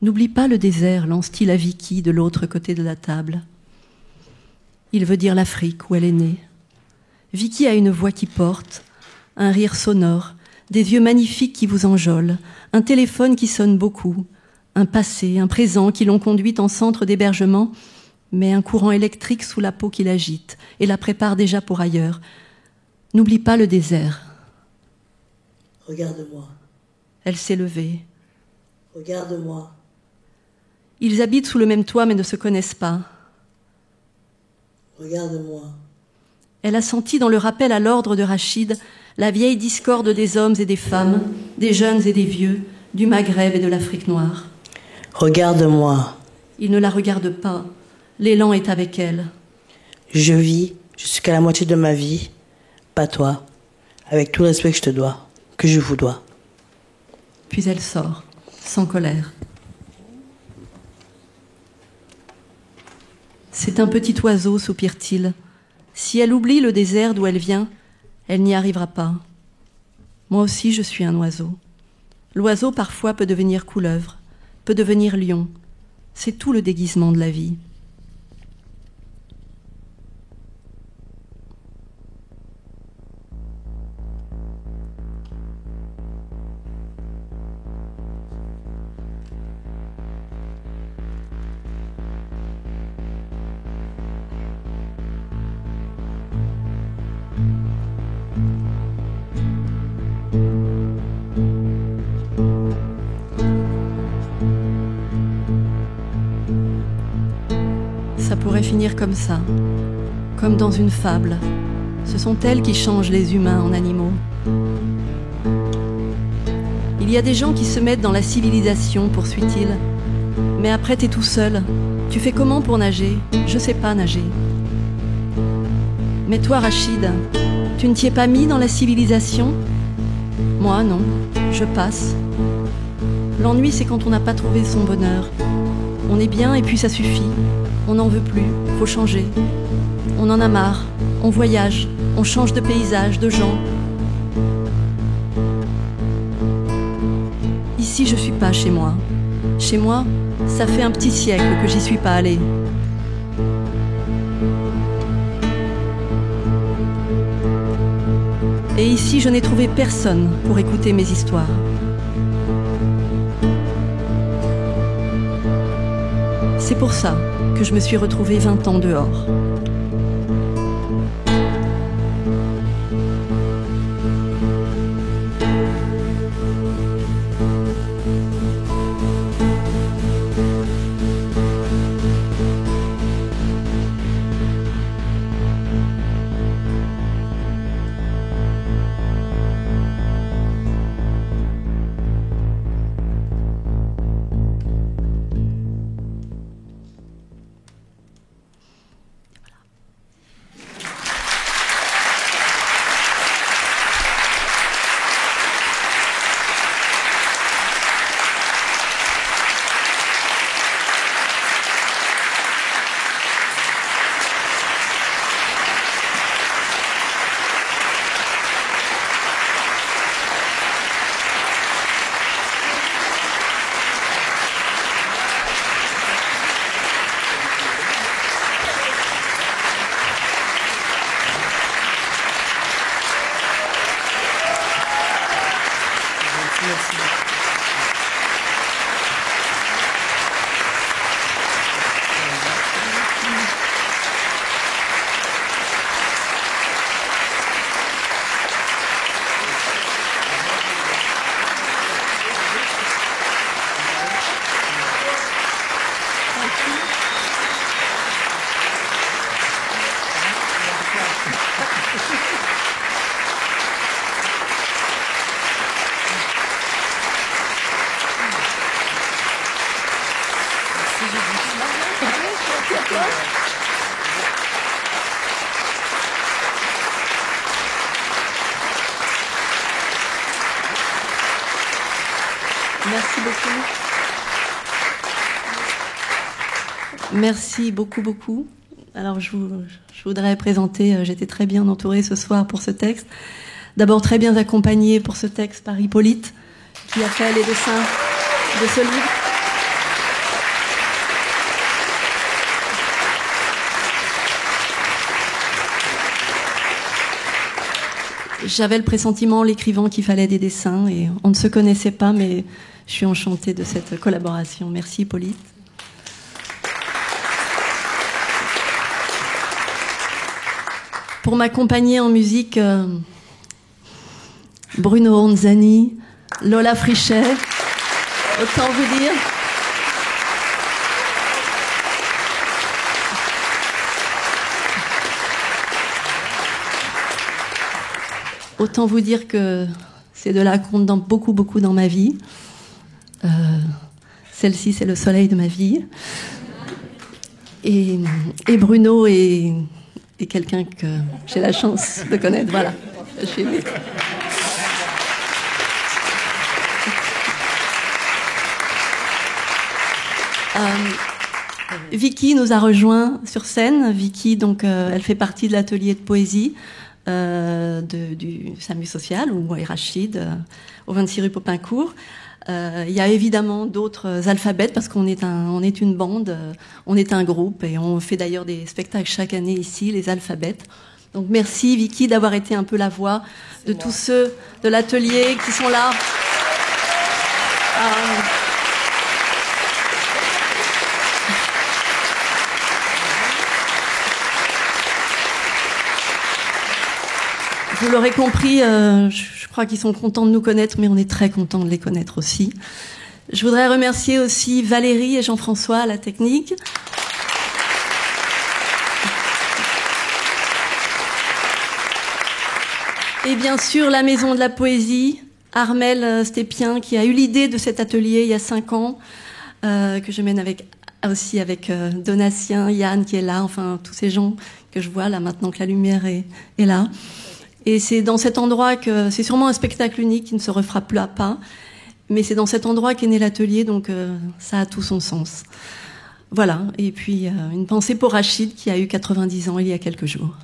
N'oublie pas le désert, lance-t-il à Vicky de l'autre côté de la table. Il veut dire l'Afrique où elle est née. Vicky a une voix qui porte, un rire sonore, des yeux magnifiques qui vous enjôlent, un téléphone qui sonne beaucoup, un passé, un présent qui l'ont conduite en centre d'hébergement, mais un courant électrique sous la peau qui l'agite et la prépare déjà pour ailleurs. N'oublie pas le désert. Regarde-moi. Elle s'est levée. Regarde-moi. Ils habitent sous le même toit mais ne se connaissent pas. Regarde-moi. Elle a senti dans le rappel à l'ordre de Rachid la vieille discorde des hommes et des femmes, des jeunes et des vieux, du Maghreb et de l'Afrique noire. Regarde-moi. Il ne la regarde pas. L'élan est avec elle. Je vis jusqu'à la moitié de ma vie, pas toi, avec tout le respect que je te dois, que je vous dois. Puis elle sort, sans colère. C'est un petit oiseau, soupire-t-il. Si elle oublie le désert d'où elle vient, elle n'y arrivera pas. Moi aussi, je suis un oiseau. L'oiseau, parfois, peut devenir couleuvre, peut devenir lion. C'est tout le déguisement de la vie. Ça pourrait finir comme ça, comme dans une fable. Ce sont elles qui changent les humains en animaux. Il y a des gens qui se mettent dans la civilisation, poursuit-il. Mais après, t'es tout seul. Tu fais comment pour nager? Je sais pas nager. Mais toi, Rachid, tu ne t'y es pas mis dans la civilisation? Moi, non. Je passe. L'ennui, c'est quand on n'a pas trouvé son bonheur. On est bien et puis ça suffit. On n'en veut plus, faut changer. On en a marre, on voyage, on change de paysage, de gens. Ici, je suis pas chez moi. Chez moi, ça fait un petit siècle que j'y suis pas allée. Et ici, je n'ai trouvé personne pour écouter mes histoires. C'est pour ça que je me suis retrouvée 20 ans dehors. Merci beaucoup. Merci beaucoup, beaucoup. Alors, je voudrais présenter, j'étais très bien entourée ce soir pour ce texte. D'abord, très bien accompagnée pour ce texte par Hippolyte, qui a fait les dessins de ce livre. J'avais le pressentiment, l'écrivant, qu'il fallait des dessins, et on ne se connaissait pas, mais je suis enchantée de cette collaboration. Merci, Hippolyte. Pour m'accompagner en musique, Bruno Onzani, Lola Frichet, autant vous dire. Autant vous dire que ces deux-là comptent beaucoup dans ma vie. Celle-ci, c'est le soleil de ma vie. Et Bruno est quelqu'un que j'ai la chance de connaître. Voilà. Vicky nous a rejoint sur scène. Vicky, donc, elle fait partie de l'atelier de poésie du SAMU social, ou Rachid, au 26 rue Popincourt. Il y a évidemment d'autres alphabets, parce qu'on est une bande, on est un groupe, et on fait d'ailleurs des spectacles chaque année ici, les alphabets. Donc merci Vicky d'avoir été un peu la voix de tous ceux de l'atelier qui sont là. Vous l'aurez compris, je crois qu'ils sont contents de nous connaître, mais on est très contents de les connaître aussi. Je voudrais remercier aussi Valérie et Jean-François à la technique. Et bien sûr, la Maison de la Poésie, Armel Stépien, qui a eu l'idée de cet atelier il y a 5 ans, que je mène avec Donatien, Yann qui est là, enfin tous ces gens que je vois là maintenant que la lumière est là. Et c'est dans cet endroit que c'est sûrement un spectacle unique qui ne se refera plus à pas, mais c'est dans cet endroit qu'est né l'atelier, donc ça a tout son sens. Voilà. Et puis une pensée pour Rachid qui a eu 90 ans il y a quelques jours.